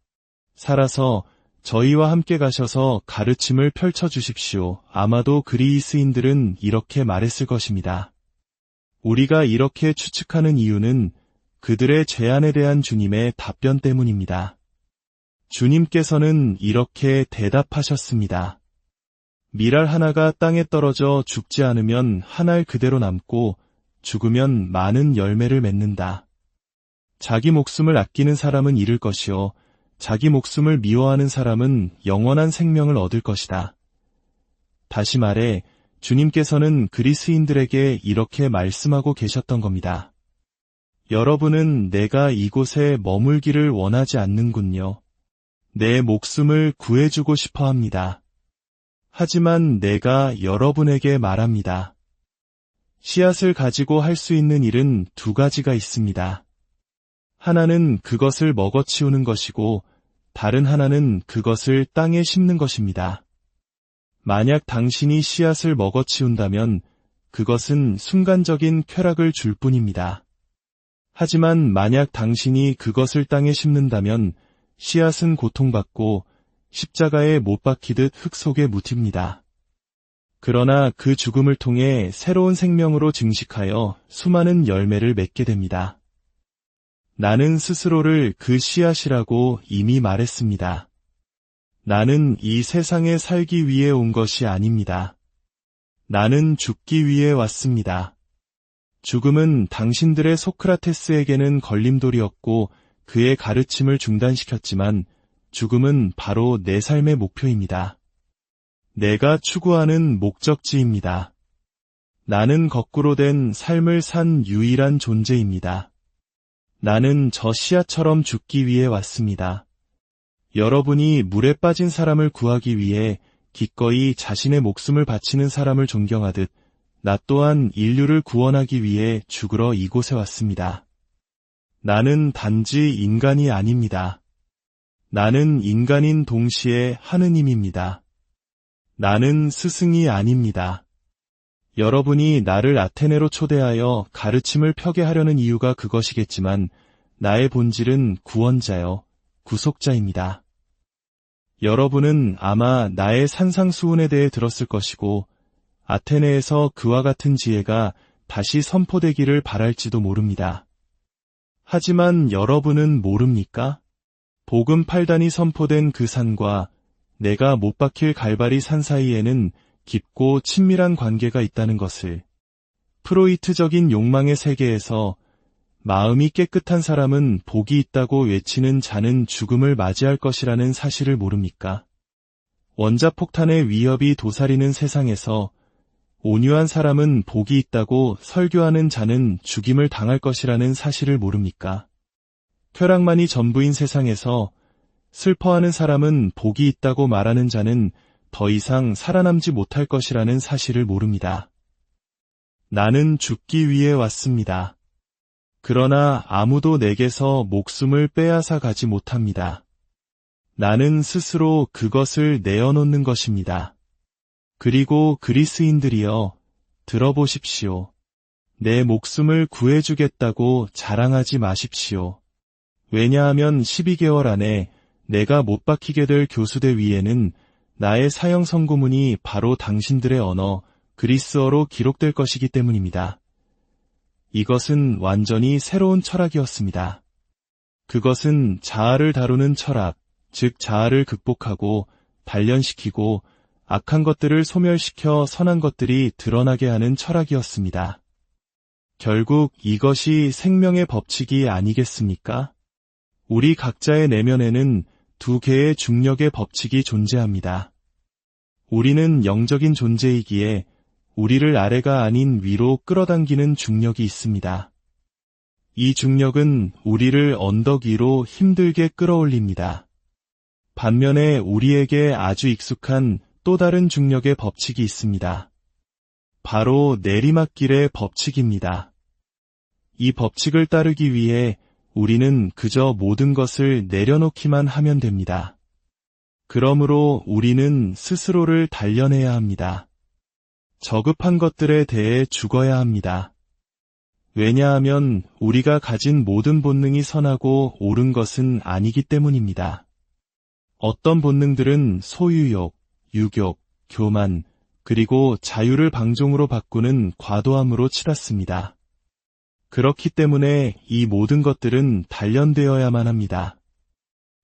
살아서 저희와 함께 가셔서 가르침을 펼쳐주십시오. 아마도 그리스인들은 이렇게 말했을 것입니다. 우리가 이렇게 추측하는 이유는 그들의 제안에 대한 주님의 답변 때문입니다. 주님께서는 이렇게 대답하셨습니다. 밀알 하나가 땅에 떨어져 죽지 않으면 한 알 그대로 남고 죽으면 많은 열매를 맺는다. 자기 목숨을 아끼는 사람은 잃을 것이요 자기 목숨을 미워하는 사람은 영원한 생명을 얻을 것이다. 다시 말해 주님께서는 그리스인들에게 이렇게 말씀하고 계셨던 겁니다. 여러분은 내가 이곳에 머물기를 원하지 않는군요. 내 목숨을 구해주고 싶어 합니다. 하지만 내가 여러분에게 말합니다. 씨앗을 가지고 할 수 있는 일은 두 가지가 있습니다. 하나는 그것을 먹어치우는 것이고 다른 하나는 그것을 땅에 심는 것입니다. 만약 당신이 씨앗을 먹어치운다면 그것은 순간적인 쾌락을 줄 뿐입니다. 하지만 만약 당신이 그것을 땅에 심는다면 씨앗은 고통받고 십자가에 못 박히듯 흙 속에 묻힙니다. 그러나 그 죽음을 통해 새로운 생명으로 증식하여 수많은 열매를 맺게 됩니다. 나는 스스로를 그 씨앗이라고 이미 말했습니다. 나는 이 세상에 살기 위해 온 것이 아닙니다. 나는 죽기 위해 왔습니다. 죽음은 당신들의 소크라테스에게는 걸림돌이었고 그의 가르침을 중단시켰지만 죽음은 바로 내 삶의 목표입니다. 내가 추구하는 목적지입니다. 나는 거꾸로 된 삶을 산 유일한 존재입니다. 나는 저 씨앗처럼 죽기 위해 왔습니다. 여러분이 물에 빠진 사람을 구하기 위해 기꺼이 자신의 목숨을 바치는 사람을 존경하듯 나 또한 인류를 구원하기 위해 죽으러 이곳에 왔습니다. 나는 단지 인간이 아닙니다. 나는 인간인 동시에 하느님입니다. 나는 스승이 아닙니다. 여러분이 나를 아테네로 초대하여 가르침을 펴게 하려는 이유가 그것이겠지만 나의 본질은 구원자요, 구속자입니다. 여러분은 아마 나의 산상수훈에 대해 들었을 것이고 아테네에서 그와 같은 지혜가 다시 선포되기를 바랄지도 모릅니다. 하지만 여러분은 모릅니까? 복음 8단이 선포된 그 산과 내가 못 박힐 갈바리 산 사이에는 깊고 친밀한 관계가 있다는 것을. 프로이트적인 욕망의 세계에서 마음이 깨끗한 사람은 복이 있다고 외치는 자는 죽음을 맞이할 것이라는 사실을 모릅니까? 원자폭탄의 위협이 도사리는 세상에서 온유한 사람은 복이 있다고 설교하는 자는 죽임을 당할 것이라는 사실을 모릅니까? 쾌락만이 전부인 세상에서 슬퍼하는 사람은 복이 있다고 말하는 자는 더 이상 살아남지 못할 것이라는 사실을 모릅니다. 나는 죽기 위해 왔습니다. 그러나 아무도 내게서 목숨을 빼앗아 가지 못합니다. 나는 스스로 그것을 내어놓는 것입니다. 그리고 그리스인들이여, 들어보십시오. 내 목숨을 구해주겠다고 자랑하지 마십시오. 왜냐하면 12개월 안에 내가 못 박히게 될 교수대 위에는 나의 사형 선고문이 바로 당신들의 언어, 그리스어로 기록될 것이기 때문입니다. 이것은 완전히 새로운 철학이었습니다. 그것은 자아를 다루는 철학, 즉 자아를 극복하고 단련시키고 악한 것들을 소멸시켜 선한 것들이 드러나게 하는 철학이었습니다. 결국 이것이 생명의 법칙이 아니겠습니까? 우리 각자의 내면에는 두 개의 중력의 법칙이 존재합니다. 우리는 영적인 존재이기에 우리를 아래가 아닌 위로 끌어당기는 중력이 있습니다. 이 중력은 우리를 언덕 위로 힘들게 끌어올립니다. 반면에 우리에게 아주 익숙한 또 다른 중력의 법칙이 있습니다. 바로 내리막길의 법칙입니다. 이 법칙을 따르기 위해 우리는 그저 모든 것을 내려놓기만 하면 됩니다. 그러므로 우리는 스스로를 단련해야 합니다. 저급한 것들에 대해 죽어야 합니다. 왜냐하면 우리가 가진 모든 본능이 선하고 옳은 것은 아니기 때문입니다. 어떤 본능들은 소유욕, 유욕, 교만, 그리고 자유를 방종으로 바꾸는 과도함으로 치닫습니다. 그렇기 때문에 이 모든 것들은 단련되어야만 합니다.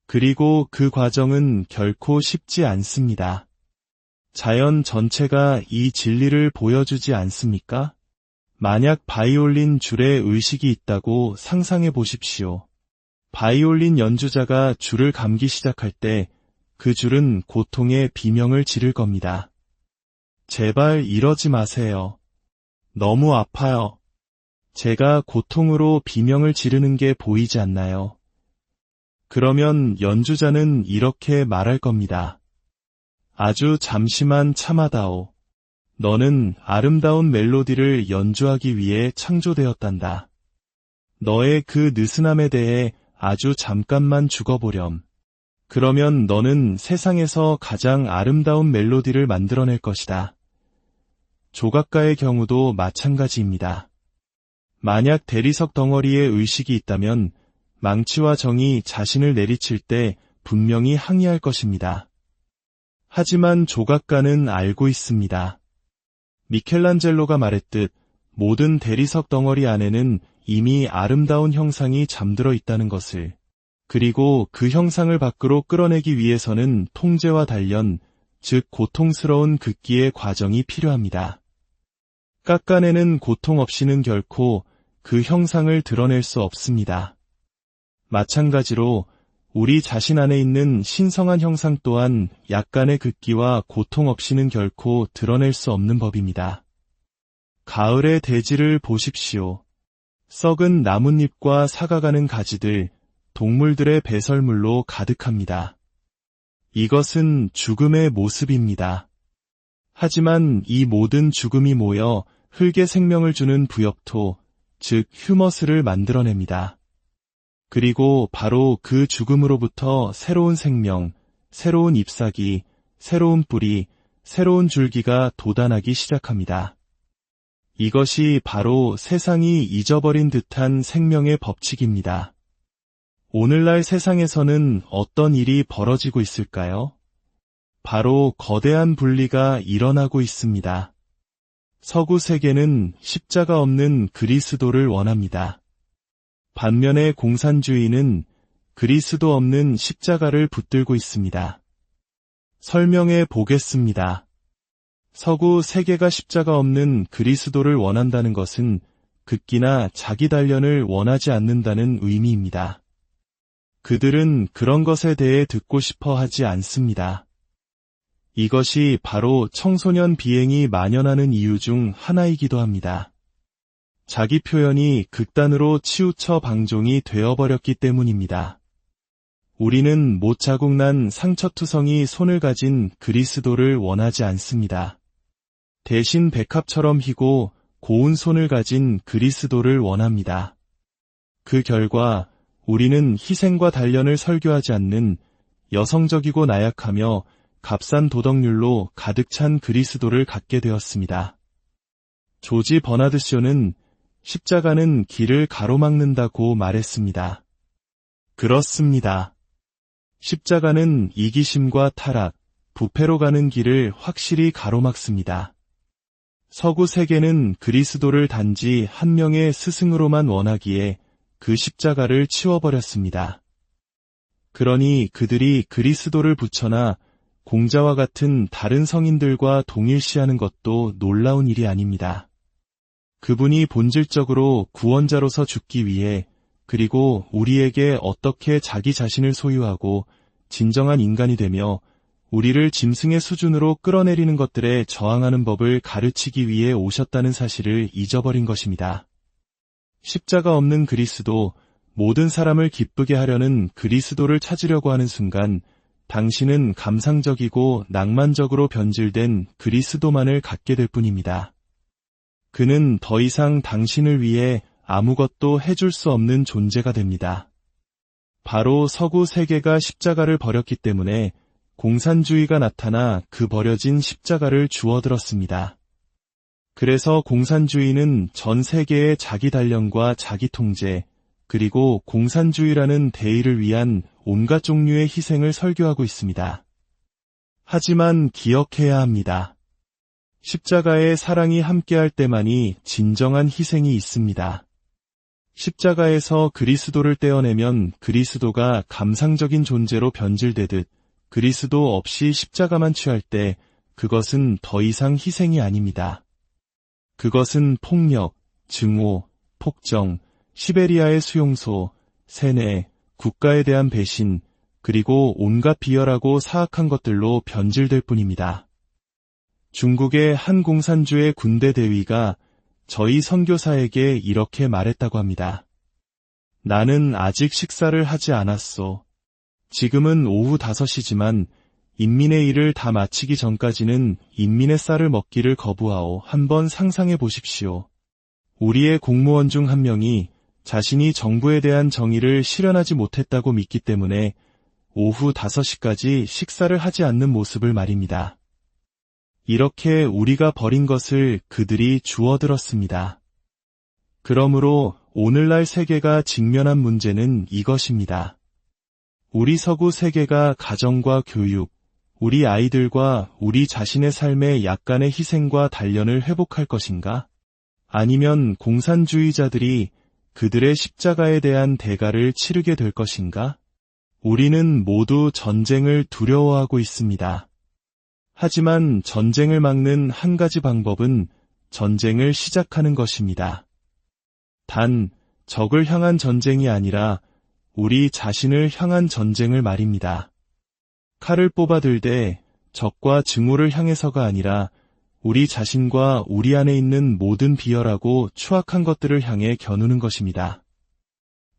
그리고 그 과정은 결코 쉽지 않습니다. 자연 전체가 이 진리를 보여주지 않습니까? 만약 바이올린 줄에 의식이 있다고 상상해 보십시오. 바이올린 연주자가 줄을 감기 시작할 때 그 줄은 고통의 비명을 지를 겁니다. 제발 이러지 마세요. 너무 아파요. 제가 고통으로 비명을 지르는 게 보이지 않나요? 그러면 연주자는 이렇게 말할 겁니다. 아주 잠시만 참아다오. 너는 아름다운 멜로디를 연주하기 위해 창조되었단다. 너의 그 느슨함에 대해 아주 잠깐만 죽어보렴. 그러면 너는 세상에서 가장 아름다운 멜로디를 만들어낼 것이다. 조각가의 경우도 마찬가지입니다. 만약 대리석 덩어리에 의식이 있다면 망치와 정이 자신을 내리칠 때 분명히 항의할 것입니다. 하지만 조각가는 알고 있습니다. 미켈란젤로가 말했듯 모든 대리석 덩어리 안에는 이미 아름다운 형상이 잠들어 있다는 것을, 그리고 그 형상을 밖으로 끌어내기 위해서는 통제와 단련, 즉 고통스러운 긋기의 과정이 필요합니다. 깎아내는 고통 없이는 결코 그 형상을 드러낼 수 없습니다. 마찬가지로 우리 자신 안에 있는 신성한 형상 또한 약간의 긋기와 고통 없이는 결코 드러낼 수 없는 법입니다. 가을의 대지를 보십시오. 썩은 나뭇잎과 사가가는 가지들, 동물들의 배설물로 가득합니다. 이것은 죽음의 모습입니다. 하지만 이 모든 죽음이 모여 흙에 생명을 주는 부엽토, 즉 휴머스를 만들어냅니다. 그리고 바로 그 죽음으로부터 새로운 생명, 새로운 잎사귀, 새로운 뿌리, 새로운 줄기가 돋아나기 시작합니다. 이것이 바로 세상이 잊어버린 듯한 생명의 법칙입니다. 오늘날 세상에서는 어떤 일이 벌어지고 있을까요? 바로 거대한 분리가 일어나고 있습니다. 서구 세계는 십자가 없는 그리스도를 원합니다. 반면에 공산주의는 그리스도 없는 십자가를 붙들고 있습니다. 설명해 보겠습니다. 서구 세계가 십자가 없는 그리스도를 원한다는 것은 긋기나 자기 단련을 원하지 않는다는 의미입니다. 그들은 그런 것에 대해 듣고 싶어 하지 않습니다. 이것이 바로 청소년 비행이 만연하는 이유 중 하나이기도 합니다. 자기 표현이 극단으로 치우쳐 방종이 되어버렸기 때문입니다. 우리는 못 자국난 상처투성이 손을 가진 그리스도를 원하지 않습니다. 대신 백합처럼 희고 고운 손을 가진 그리스도를 원합니다. 그 결과 우리는 희생과 단련을 설교하지 않는 여성적이고 나약하며 값싼 도덕률로 가득 찬 그리스도를 갖게 되었습니다. 조지 버나드 쇼는 십자가는 길을 가로막는다고 말했습니다. 그렇습니다. 십자가는 이기심과 타락, 부패로 가는 길을 확실히 가로막습니다. 서구 세계는 그리스도를 단지 한 명의 스승으로만 원하기에 그 십자가를 치워버렸습니다. 그러니 그들이 그리스도를 붙여나 공자와 같은 다른 성인들과 동일시하는 것도 놀라운 일이 아닙니다. 그분이 본질적으로 구원자로서 죽기 위해, 그리고 우리에게 어떻게 자기 자신을 소유하고 진정한 인간이 되며 우리를 짐승의 수준으로 끌어내리는 것들에 저항하는 법을 가르치기 위해 오셨다는 사실을 잊어버린 것입니다. 십자가 없는 그리스도, 모든 사람을 기쁘게 하려는 그리스도를 찾으려고 하는 순간 당신은 감상적이고 낭만적으로 변질된 그리스도만을 갖게 될 뿐입니다. 그는 더 이상 당신을 위해 아무것도 해줄 수 없는 존재가 됩니다. 바로 서구 세계가 십자가를 버렸기 때문에 공산주의가 나타나 그 버려진 십자가를 주워들었습니다. 그래서 공산주의는 전 세계의 자기 단련과 자기 통제, 그리고 공산주의라는 대의를 위한 온갖 종류의 희생을 설교하고 있습니다. 하지만 기억해야 합니다. 십자가의 사랑이 함께할 때만이 진정한 희생이 있습니다. 십자가에서 그리스도를 떼어내면 그리스도가 감상적인 존재로 변질되듯 그리스도 없이 십자가만 취할 때 그것은 더 이상 희생이 아닙니다. 그것은 폭력, 증오, 폭정, 시베리아의 수용소, 세뇌, 국가에 대한 배신, 그리고 온갖 비열하고 사악한 것들로 변질될 뿐입니다. 중국의 한 공산주의 군대 대위가 저희 선교사에게 이렇게 말했다고 합니다. 나는 아직 식사를 하지 않았소. 지금은 오후 5시지만 인민의 일을 다 마치기 전까지는 인민의 쌀을 먹기를 거부하오. 한번 상상해 보십시오. 우리의 공무원 중 한 명이 자신이 정부에 대한 정의를 실현하지 못했다고 믿기 때문에 오후 5시까지 식사를 하지 않는 모습을 말입니다. 이렇게 우리가 버린 것을 그들이 주워들었습니다. 그러므로 오늘날 세계가 직면한 문제는 이것입니다. 우리 서구 세계가 가정과 교육, 우리 아이들과 우리 자신의 삶의 약간의 희생과 단련을 회복할 것인가? 아니면 공산주의자들이 그들의 십자가에 대한 대가를 치르게 될 것인가? 우리는 모두 전쟁을 두려워하고 있습니다. 하지만 전쟁을 막는 한 가지 방법은 전쟁을 시작하는 것입니다. 단, 적을 향한 전쟁이 아니라 우리 자신을 향한 전쟁을 말입니다. 칼을 뽑아들되 적과 증오를 향해서가 아니라 우리 자신과 우리 안에 있는 모든 비열하고 추악한 것들을 향해 겨누는 것입니다.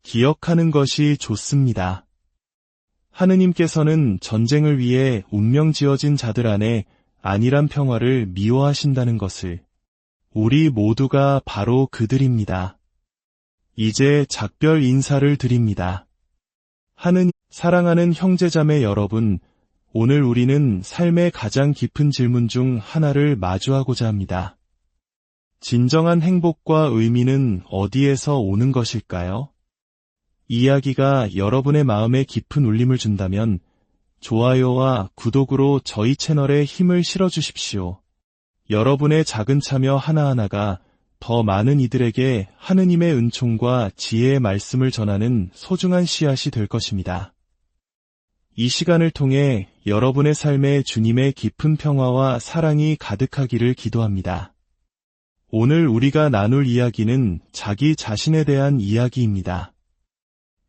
기억하는 것이 좋습니다. 하느님께서는 전쟁을 위해 운명 지어진 자들 안에 안일한 평화를 미워하신다는 것을, 우리 모두가 바로 그들입니다. 이제 작별 인사를 드립니다. 하느님, 사랑하는 형제자매 여러분, 오늘 우리는 삶의 가장 깊은 질문 중 하나를 마주하고자 합니다. 진정한 행복과 의미는 어디에서 오는 것일까요? 이야기가 여러분의 마음에 깊은 울림을 준다면 좋아요와 구독으로 저희 채널에 힘을 실어주십시오. 여러분의 작은 참여 하나하나가 더 많은 이들에게 하느님의 은총과 지혜의 말씀을 전하는 소중한 씨앗이 될 것입니다. 이 시간을 통해 여러분의 삶에 주님의 깊은 평화와 사랑이 가득하기를 기도합니다. 오늘 우리가 나눌 이야기는 자기 자신에 대한 이야기입니다.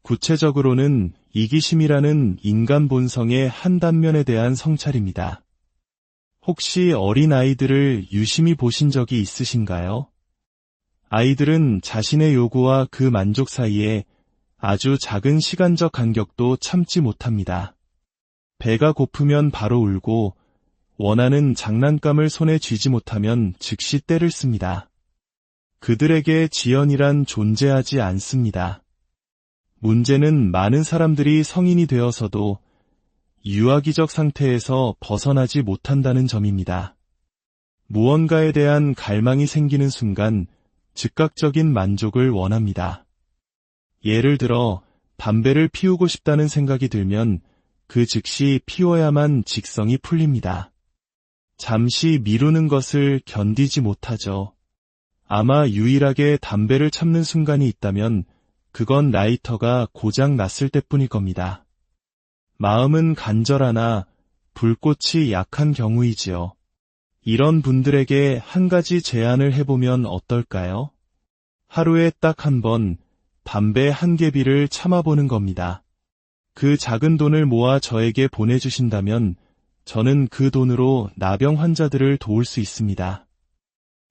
구체적으로는 이기심이라는 인간 본성의 한 단면에 대한 성찰입니다. 혹시 어린 아이들을 유심히 보신 적이 있으신가요? 아이들은 자신의 요구와 그 만족 사이에 아주 작은 시간적 간격도 참지 못합니다. 배가 고프면 바로 울고 원하는 장난감을 손에 쥐지 못하면 즉시 떼를 씁니다. 그들에게 지연이란 존재하지 않습니다. 문제는 많은 사람들이 성인이 되어서도 유아기적 상태에서 벗어나지 못한다는 점입니다. 무언가에 대한 갈망이 생기는 순간 즉각적인 만족을 원합니다. 예를 들어 담배를 피우고 싶다는 생각이 들면 그 즉시 피워야만 직성이 풀립니다. 잠시 미루는 것을 견디지 못하죠. 아마 유일하게 담배를 참는 순간이 있다면 그건 라이터가 고장 났을 때뿐일 겁니다. 마음은 간절하나 불꽃이 약한 경우이지요. 이런 분들에게 한 가지 제안을 해보면 어떨까요? 하루에 딱 한 번 담배 한 개비를 참아보는 겁니다. 그 작은 돈을 모아 저에게 보내주신다면 저는 그 돈으로 나병 환자들을 도울 수 있습니다.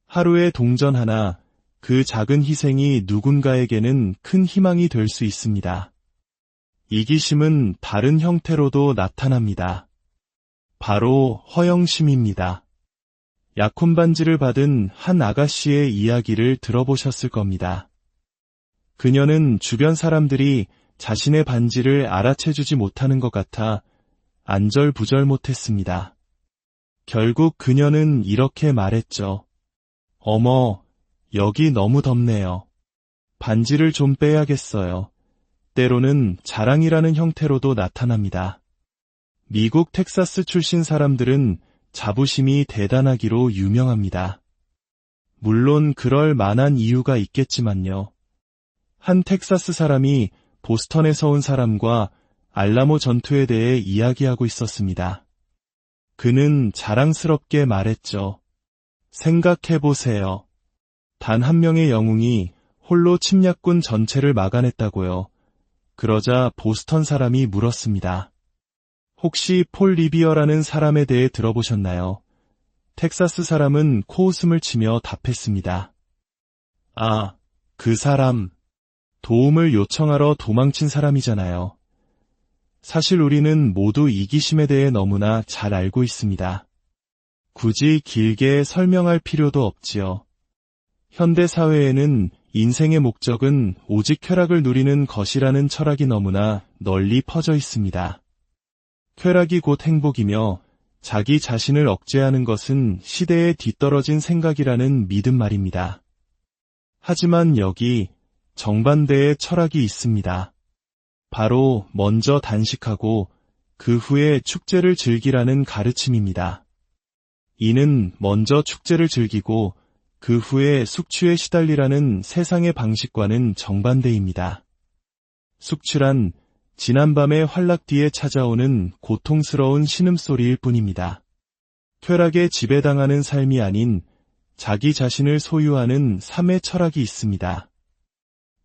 하루에 동전 하나, 그 작은 희생이 누군가에게는 큰 희망이 될 수 있습니다. 이기심은 다른 형태로도 나타납니다. 바로 허영심입니다. 약혼 반지를 받은 한 아가씨의 이야기를 들어보셨을 겁니다. 그녀는 주변 사람들이 자신의 반지를 알아채주지 못하는 것 같아 안절부절 못했습니다. 결국 그녀는 이렇게 말했죠. 어머, 여기 너무 덥네요. 반지를 좀 빼야겠어요. 때로는 자랑이라는 형태로도 나타납니다. 미국 텍사스 출신 사람들은 자부심이 대단하기로 유명합니다. 물론 그럴 만한 이유가 있겠지만요. 한 텍사스 사람이 보스턴에서 온 사람과 알라모 전투에 대해 이야기하고 있었습니다. 그는 자랑스럽게 말했죠. 생각해보세요. 단 한 명의 영웅이 홀로 침략군 전체를 막아냈다고요. 그러자 보스턴 사람이 물었습니다. 혹시 폴 리비어라는 사람에 대해 들어보셨나요? 텍사스 사람은 코웃음을 치며 답했습니다. 아, 그 사람. 도움을 요청하러 도망친 사람이잖아요. 사실 우리는 모두 이기심에 대해 너무나 잘 알고 있습니다. 굳이 길게 설명할 필요도 없지요. 현대 사회에는 인생의 목적은 오직 쾌락을 누리는 것이라는 철학이 너무나 널리 퍼져 있습니다. 쾌락이 곧 행복이며 자기 자신을 억제하는 것은 시대에 뒤떨어진 생각이라는 믿음 말입니다. 하지만 여기 정반대의 철학이 있습니다. 바로 먼저 단식하고 그 후에 축제를 즐기라는 가르침입니다. 이는 먼저 축제를 즐기고 그 후에 숙취에 시달리라는 세상의 방식과는 정반대입니다. 숙취란 지난밤의 활락 뒤에 찾아오는 고통스러운 신음소리일 뿐입니다. 쾌락에 지배당하는 삶이 아닌 자기 자신을 소유하는 삶의 철학이 있습니다.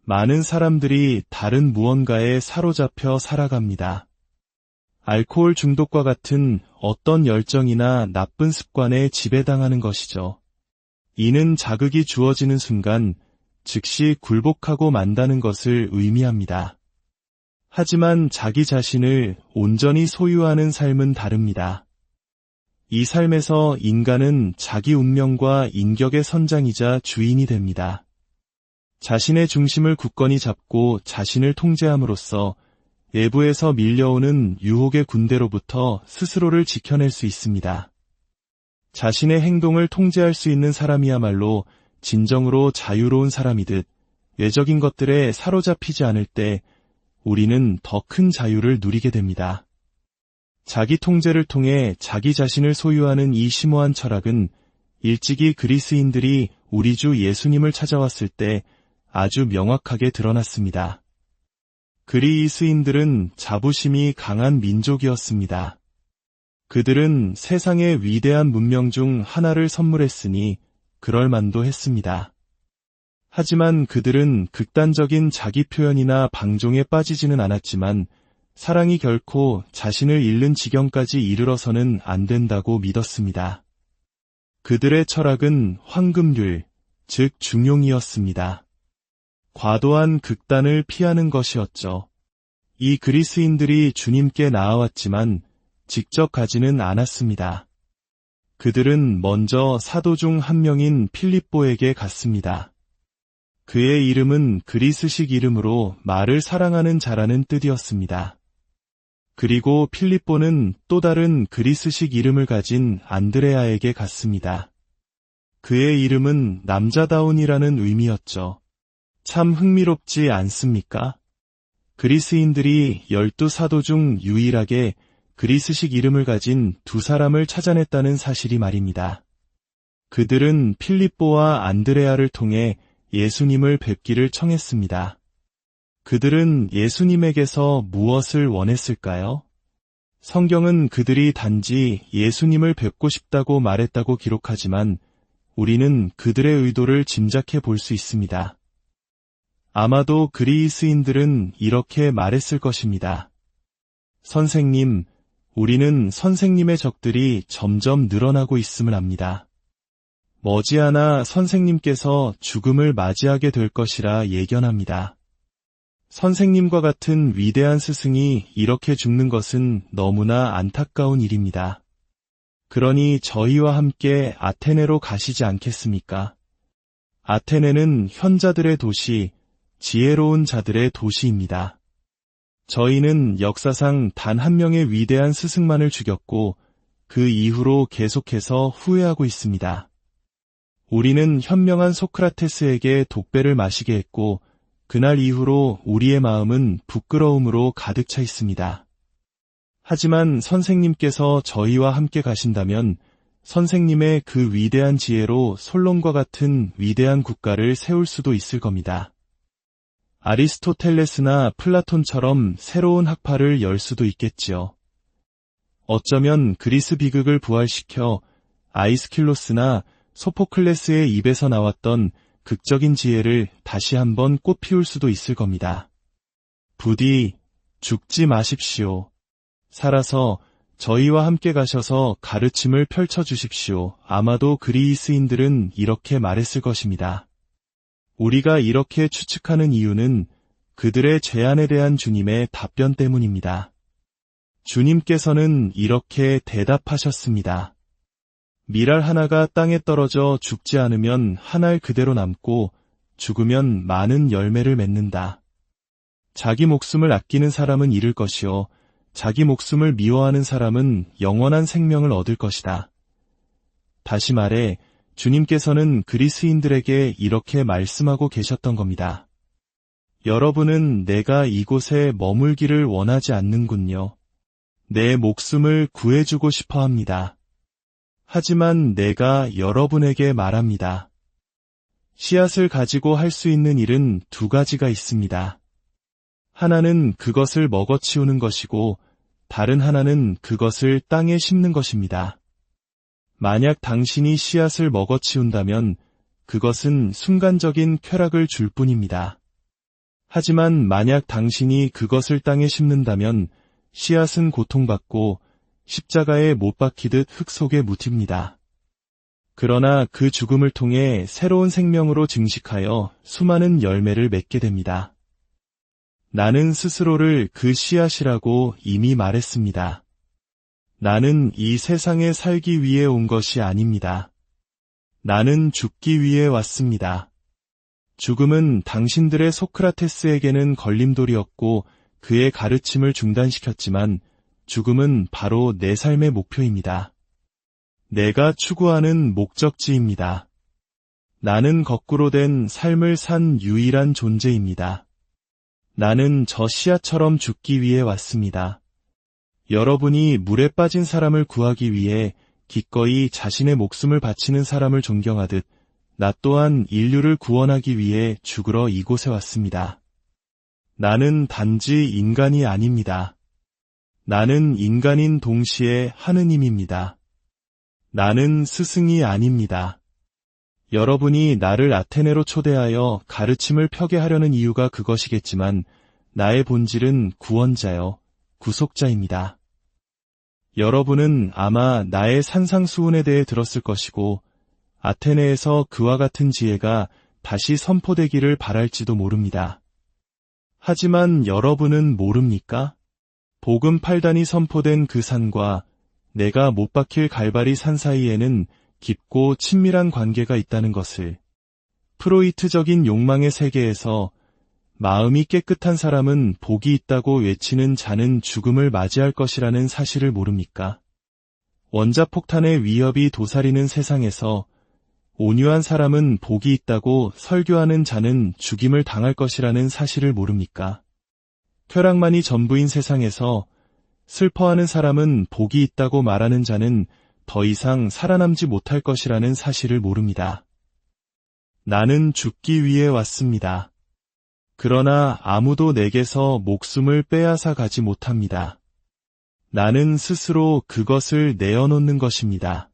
많은 사람들이 다른 무언가에 사로잡혀 살아갑니다. 알코올 중독과 같은 어떤 열정이나 나쁜 습관에 지배당하는 것이죠. 이는 자극이 주어지는 순간 즉시 굴복하고 만다는 것을 의미합니다. 하지만 자기 자신을 온전히 소유하는 삶은 다릅니다. 이 삶에서 인간은 자기 운명과 인격의 선장이자 주인이 됩니다. 자신의 중심을 굳건히 잡고 자신을 통제함으로써 외부에서 밀려오는 유혹의 군대로부터 스스로를 지켜낼 수 있습니다. 자신의 행동을 통제할 수 있는 사람이야말로 진정으로 자유로운 사람이듯 외적인 것들에 사로잡히지 않을 때 우리는 더 큰 자유를 누리게 됩니다. 자기 통제를 통해 자기 자신을 소유하는 이 심오한 철학은 일찍이 그리스인들이 우리 주 예수님을 찾아왔을 때 아주 명확하게 드러났습니다. 그리스인들은 자부심이 강한 민족이었습니다. 그들은 세상의 위대한 문명 중 하나를 선물했으니 그럴 만도 했습니다. 하지만 그들은 극단적인 자기 표현이나 방종에 빠지지는 않았지만 사랑이 결코 자신을 잃는 지경까지 이르러서는 안 된다고 믿었습니다. 그들의 철학은 황금률, 즉 중용이었습니다. 과도한 극단을 피하는 것이었죠. 이 그리스인들이 주님께 나아왔지만 직접 가지는 않았습니다. 그들은 먼저 사도 중 한 명인 필립보에게 갔습니다. 그의 이름은 그리스식 이름으로 말을 사랑하는 자라는 뜻이었습니다. 그리고 필립보는 또 다른 그리스식 이름을 가진 안드레아에게 갔습니다. 그의 이름은 남자다운이라는 의미였죠. 참 흥미롭지 않습니까? 그리스인들이 12사도 중 유일하게 그리스식 이름을 가진 두 사람을 찾아냈다는 사실이 말입니다. 그들은 필립보와 안드레아를 통해 예수님을 뵙기를 청했습니다. 그들은 예수님에게서 무엇을 원했을까요? 성경은 그들이 단지 예수님을 뵙고 싶다고 말했다고 기록하지만 우리는 그들의 의도를 짐작해 볼 수 있습니다. 아마도 그리스인들은 이렇게 말했을 것입니다. 선생님, 우리는 선생님의 적들이 점점 늘어나고 있음을 압니다. 머지않아 선생님께서 죽음을 맞이하게 될 것이라 예견합니다. 선생님과 같은 위대한 스승이 이렇게 죽는 것은 너무나 안타까운 일입니다. 그러니 저희와 함께 아테네로 가시지 않겠습니까? 아테네는 현자들의 도시, 지혜로운 자들의 도시입니다. 저희는 역사상 단 한 명의 위대한 스승만을 죽였고 그 이후로 계속해서 후회하고 있습니다. 우리는 현명한 소크라테스에게 독배를 마시게 했고 그날 이후로 우리의 마음은 부끄러움으로 가득 차 있습니다. 하지만 선생님께서 저희와 함께 가신다면 선생님의 그 위대한 지혜로 솔론과 같은 위대한 국가를 세울 수도 있을 겁니다. 아리스토텔레스나 플라톤처럼 새로운 학파를 열 수도 있겠지요. 어쩌면 그리스 비극을 부활시켜 아이스킬로스나 소포클레스의 입에서 나왔던 극적인 지혜를 다시 한번 꽃피울 수도 있을 겁니다. 부디 죽지 마십시오. 살아서 저희와 함께 가셔서 가르침을 펼쳐주십시오. 아마도 그리스인들은 이렇게 말했을 것입니다. 우리가 이렇게 추측하는 이유는 그들의 제안에 대한 주님의 답변 때문입니다. 주님께서는 이렇게 대답하셨습니다. 밀알 하나가 땅에 떨어져 죽지 않으면 한 알 그대로 남고 죽으면 많은 열매를 맺는다. 자기 목숨을 아끼는 사람은 잃을 것이요 자기 목숨을 미워하는 사람은 영원한 생명을 얻을 것이다. 다시 말해 주님께서는 그리스인들에게 이렇게 말씀하고 계셨던 겁니다. 여러분은 내가 이곳에 머물기를 원하지 않는군요. 내 목숨을 구해주고 싶어 합니다. 하지만 내가 여러분에게 말합니다. 씨앗을 가지고 할 수 있는 일은 두 가지가 있습니다. 하나는 그것을 먹어치우는 것이고 다른 하나는 그것을 땅에 심는 것입니다. 만약 당신이 씨앗을 먹어치운다면 그것은 순간적인 쾌락을 줄 뿐입니다. 하지만 만약 당신이 그것을 땅에 심는다면 씨앗은 고통받고 십자가에 못 박히듯 흙 속에 묻힙니다. 그러나 그 죽음을 통해 새로운 생명으로 증식하여 수많은 열매를 맺게 됩니다. 나는 스스로를 그 씨앗이라고 이미 말했습니다. 나는 이 세상에 살기 위해 온 것이 아닙니다. 나는 죽기 위해 왔습니다. 죽음은 당신들의 소크라테스에게는 걸림돌이었고 그의 가르침을 중단시켰지만 죽음은 바로 내 삶의 목표입니다. 내가 추구하는 목적지입니다. 나는 거꾸로 된 삶을 산 유일한 존재입니다. 나는 저 씨앗처럼 죽기 위해 왔습니다. 여러분이 물에 빠진 사람을 구하기 위해 기꺼이 자신의 목숨을 바치는 사람을 존경하듯 나 또한 인류를 구원하기 위해 죽으러 이곳에 왔습니다. 나는 단지 인간이 아닙니다. 나는 인간인 동시에 하느님입니다. 나는 스승이 아닙니다. 여러분이 나를 아테네로 초대하여 가르침을 펴게 하려는 이유가 그것이겠지만 나의 본질은 구원자요, 구속자입니다. 여러분은 아마 나의 산상수훈에 대해 들었을 것이고 아테네에서 그와 같은 지혜가 다시 선포되기를 바랄지도 모릅니다. 하지만 여러분은 모릅니까? 복음 8단이 선포된 그 산과 내가 못 박힐 갈바리 산 사이에는 깊고 친밀한 관계가 있다는 것을. 프로이트적인 욕망의 세계에서 마음이 깨끗한 사람은 복이 있다고 외치는 자는 죽음을 맞이할 것이라는 사실을 모릅니까? 원자폭탄의 위협이 도사리는 세상에서 온유한 사람은 복이 있다고 설교하는 자는 죽임을 당할 것이라는 사실을 모릅니까? 쾌락만이 전부인 세상에서 슬퍼하는 사람은 복이 있다고 말하는 자는 더 이상 살아남지 못할 것이라는 사실을 모릅니다. 나는 죽기 위해 왔습니다. 그러나 아무도 내게서 목숨을 빼앗아 가지 못합니다. 나는 스스로 그것을 내어놓는 것입니다.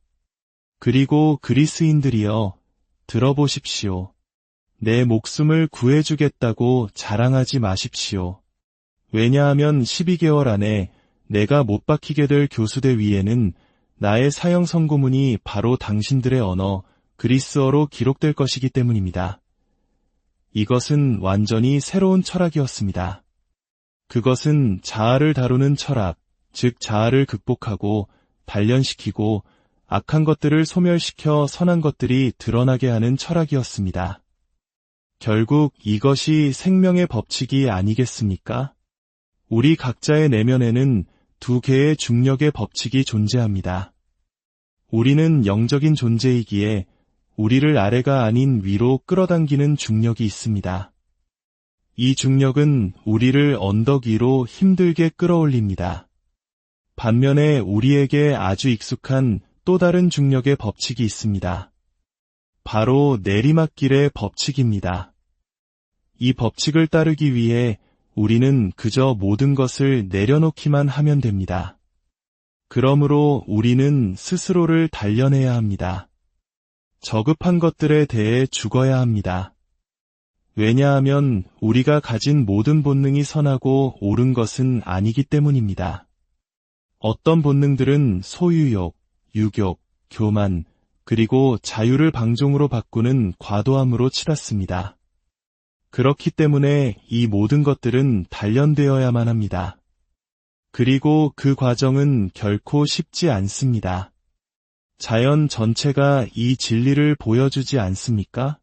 그리고 그리스인들이여, 들어보십시오. 내 목숨을 구해주겠다고 자랑하지 마십시오. 왜냐하면 12개월 안에 내가 못 박히게 될 교수대 위에는 나의 사형 선고문이 바로 당신들의 언어, 그리스어로 기록될 것이기 때문입니다. 이것은 완전히 새로운 철학이었습니다. 그것은 자아를 다루는 철학, 즉 자아를 극복하고 단련시키고 악한 것들을 소멸시켜 선한 것들이 드러나게 하는 철학이었습니다. 결국 이것이 생명의 법칙이 아니겠습니까? 우리 각자의 내면에는 두 개의 중력의 법칙이 존재합니다. 우리는 영적인 존재이기에 우리를 아래가 아닌 위로 끌어당기는 중력이 있습니다. 이 중력은 우리를 언덕 위로 힘들게 끌어올립니다. 반면에 우리에게 아주 익숙한 또 다른 중력의 법칙이 있습니다. 바로 내리막길의 법칙입니다. 이 법칙을 따르기 위해 우리는 그저 모든 것을 내려놓기만 하면 됩니다. 그러므로 우리는 스스로를 단련해야 합니다. 저급한 것들에 대해 죽어야 합니다. 왜냐하면 우리가 가진 모든 본능이 선하고 옳은 것은 아니기 때문입니다. 어떤 본능들은 소유욕, 유욕, 교만, 그리고 자유를 방종으로 바꾸는 과도함으로 치닫습니다. 그렇기 때문에 이 모든 것들은 단련되어야만 합니다. 그리고 그 과정은 결코 쉽지 않습니다. 자연 전체가 이 진리를 보여주지 않습니까?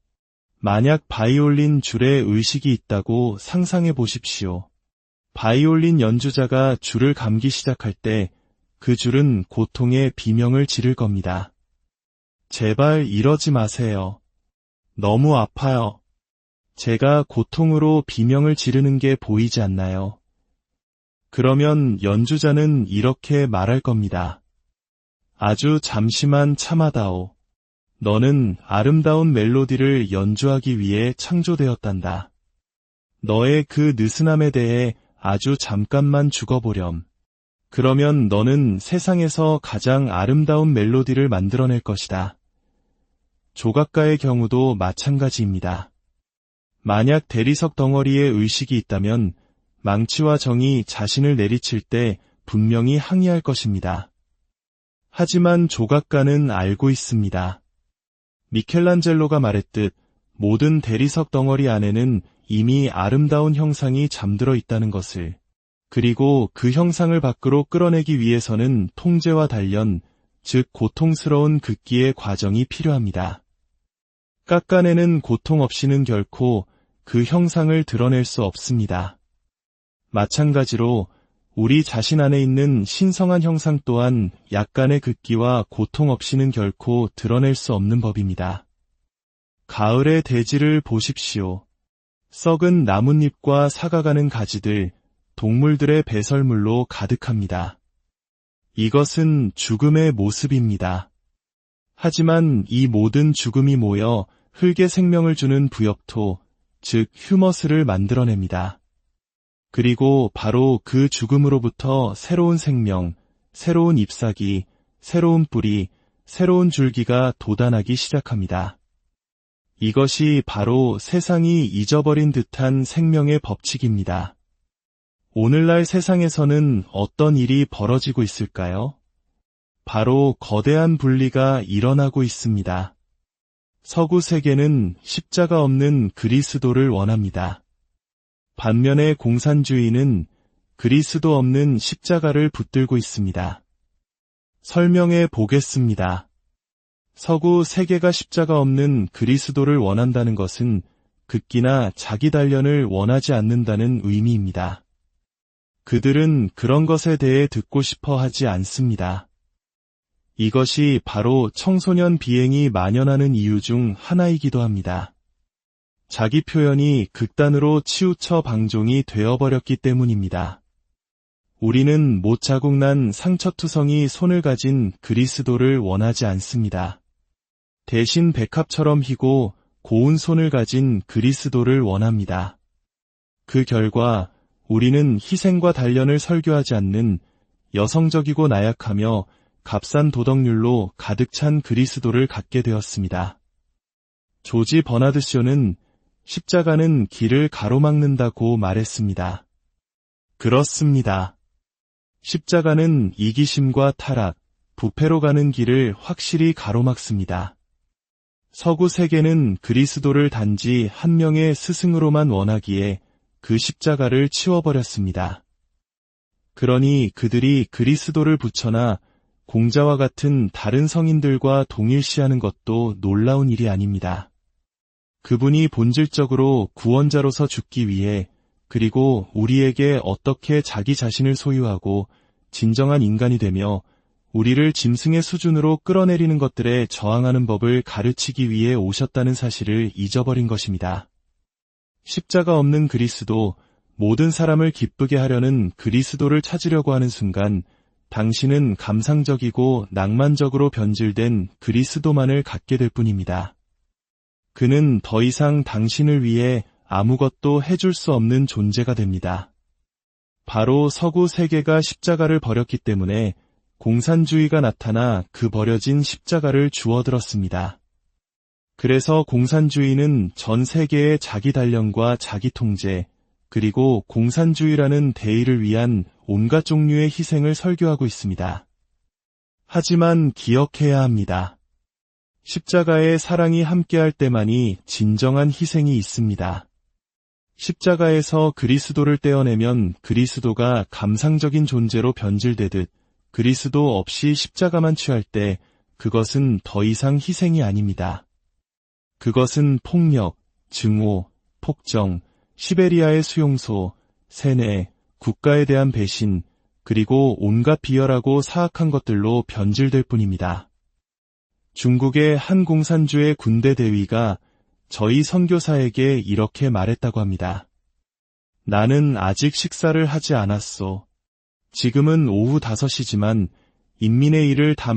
만약 바이올린 줄에 의식이 있다고 상상해 보십시오. 바이올린 연주자가 줄을 감기 시작할 때 그 줄은 고통의 비명을 지를 겁니다. 제발 이러지 마세요. 너무 아파요. 제가 고통으로 비명을 지르는 게 보이지 않나요? 그러면 연주자는 이렇게 말할 겁니다. 아주 잠시만 참아다오. 너는 아름다운 멜로디를 연주하기 위해 창조되었단다. 너의 그 느슨함에 대해 아주 잠깐만 죽어보렴. 그러면 너는 세상에서 가장 아름다운 멜로디를 만들어낼 것이다. 조각가의 경우도 마찬가지입니다. 만약 대리석 덩어리에 의식이 있다면 망치와 정이 자신을 내리칠 때 분명히 항의할 것입니다. 하지만 조각가는 알고 있습니다. 미켈란젤로가 말했듯 모든 대리석 덩어리 안에는 이미 아름다운 형상이 잠들어 있다는 것을, 그리고 그 형상을 밖으로 끌어내기 위해서는 통제와 단련, 즉 고통스러운 극기의 과정이 필요합니다. 깎아내는 고통 없이는 결코 그 형상을 드러낼 수 없습니다. 마찬가지로 우리 자신 안에 있는 신성한 형상 또한 약간의 극기와 고통 없이는 결코 드러낼 수 없는 법입니다. 가을의 대지를 보십시오. 썩은 나뭇잎과 사가가는 가지들, 동물들의 배설물로 가득합니다. 이것은 죽음의 모습입니다. 하지만 이 모든 죽음이 모여 흙에 생명을 주는 부엽토, 즉 휴머스를 만들어냅니다. 그리고 바로 그 죽음으로부터 새로운 생명, 새로운 잎사귀, 새로운 뿌리, 새로운 줄기가 돋아나기 시작합니다. 이것이 바로 세상이 잊어버린 듯한 생명의 법칙입니다. 오늘날 세상에서는 어떤 일이 벌어지고 있을까요? 바로 거대한 분리가 일어나고 있습니다. 서구 세계는 십자가 없는 그리스도를 원합니다. 반면에 공산주의는 그리스도 없는 십자가를 붙들고 있습니다. 설명해 보겠습니다. 서구 세계가 십자가 없는 그리스도를 원한다는 것은 극기나 자기 단련을 원하지 않는다는 의미입니다. 그들은 그런 것에 대해 듣고 싶어 하지 않습니다. 이것이 바로 청소년 비행이 만연하는 이유 중 하나이기도 합니다. 자기 표현이 극단으로 치우쳐 방종이 되어버렸기 때문입니다. 우리는 못 자국난 상처투성이 손을 가진 그리스도를 원하지 않습니다. 대신 백합처럼 희고 고운 손을 가진 그리스도를 원합니다. 그 결과 우리는 희생과 단련을 설교하지 않는 여성적이고 나약하며 값싼 도덕률로 가득 찬 그리스도를 갖게 되었습니다. 조지 버나드 쇼는 십자가는 길을 가로막는다고 말했습니다. 그렇습니다. 십자가는 이기심과 타락, 부패로 가는 길을 확실히 가로막습니다. 서구 세계는 그리스도를 단지 한 명의 스승으로만 원하기에 그 십자가를 치워버렸습니다. 그러니 그들이 그리스도를 붙여나 공자와 같은 다른 성인들과 동일시하는 것도 놀라운 일이 아닙니다. 그분이 본질적으로 구원자로서 죽기 위해, 그리고 우리에게 어떻게 자기 자신을 소유하고 진정한 인간이 되며 우리를 짐승의 수준으로 끌어내리는 것들에 저항하는 법을 가르치기 위해 오셨다는 사실을 잊어버린 것입니다. 십자가 없는 그리스도, 모든 사람을 기쁘게 하려는 그리스도를 찾으려고 하는 순간 당신은 감상적이고 낭만적으로 변질된 그리스도만을 갖게 될 뿐입니다. 그는 더 이상 당신을 위해 아무것도 해줄 수 없는 존재가 됩니다. 바로 서구 세계가 십자가를 버렸기 때문에 공산주의가 나타나 그 버려진 십자가를 주워들었습니다. 그래서 공산주의는 전 세계의 자기 단련과 자기 통제, 그리고 공산주의라는 대의를 위한 온갖 종류의 희생을 설교하고 있습니다. 하지만 기억해야 합니다. 십자가의 사랑이 함께할 때만이 진정한 희생이 있습니다. 십자가에서 그리스도를 떼어내면 그리스도가 감상적인 존재로 변질되듯 그리스도 없이 십자가만 취할 때 그것은 더 이상 희생이 아닙니다. 그것은 폭력, 증오, 폭정, 시베리아의 수용소, 세뇌, 국가에 대한 배신, 그리고 온갖 비열하고 사악한 것들로 변질될 뿐입니다. 중국의 한 공산주의 군대 대위가 저희 선교사에게 이렇게 말했다고 합니다. 나는 아직 식사를 하지 않았소. 지금은 오후 5시지만 인민의 일을 다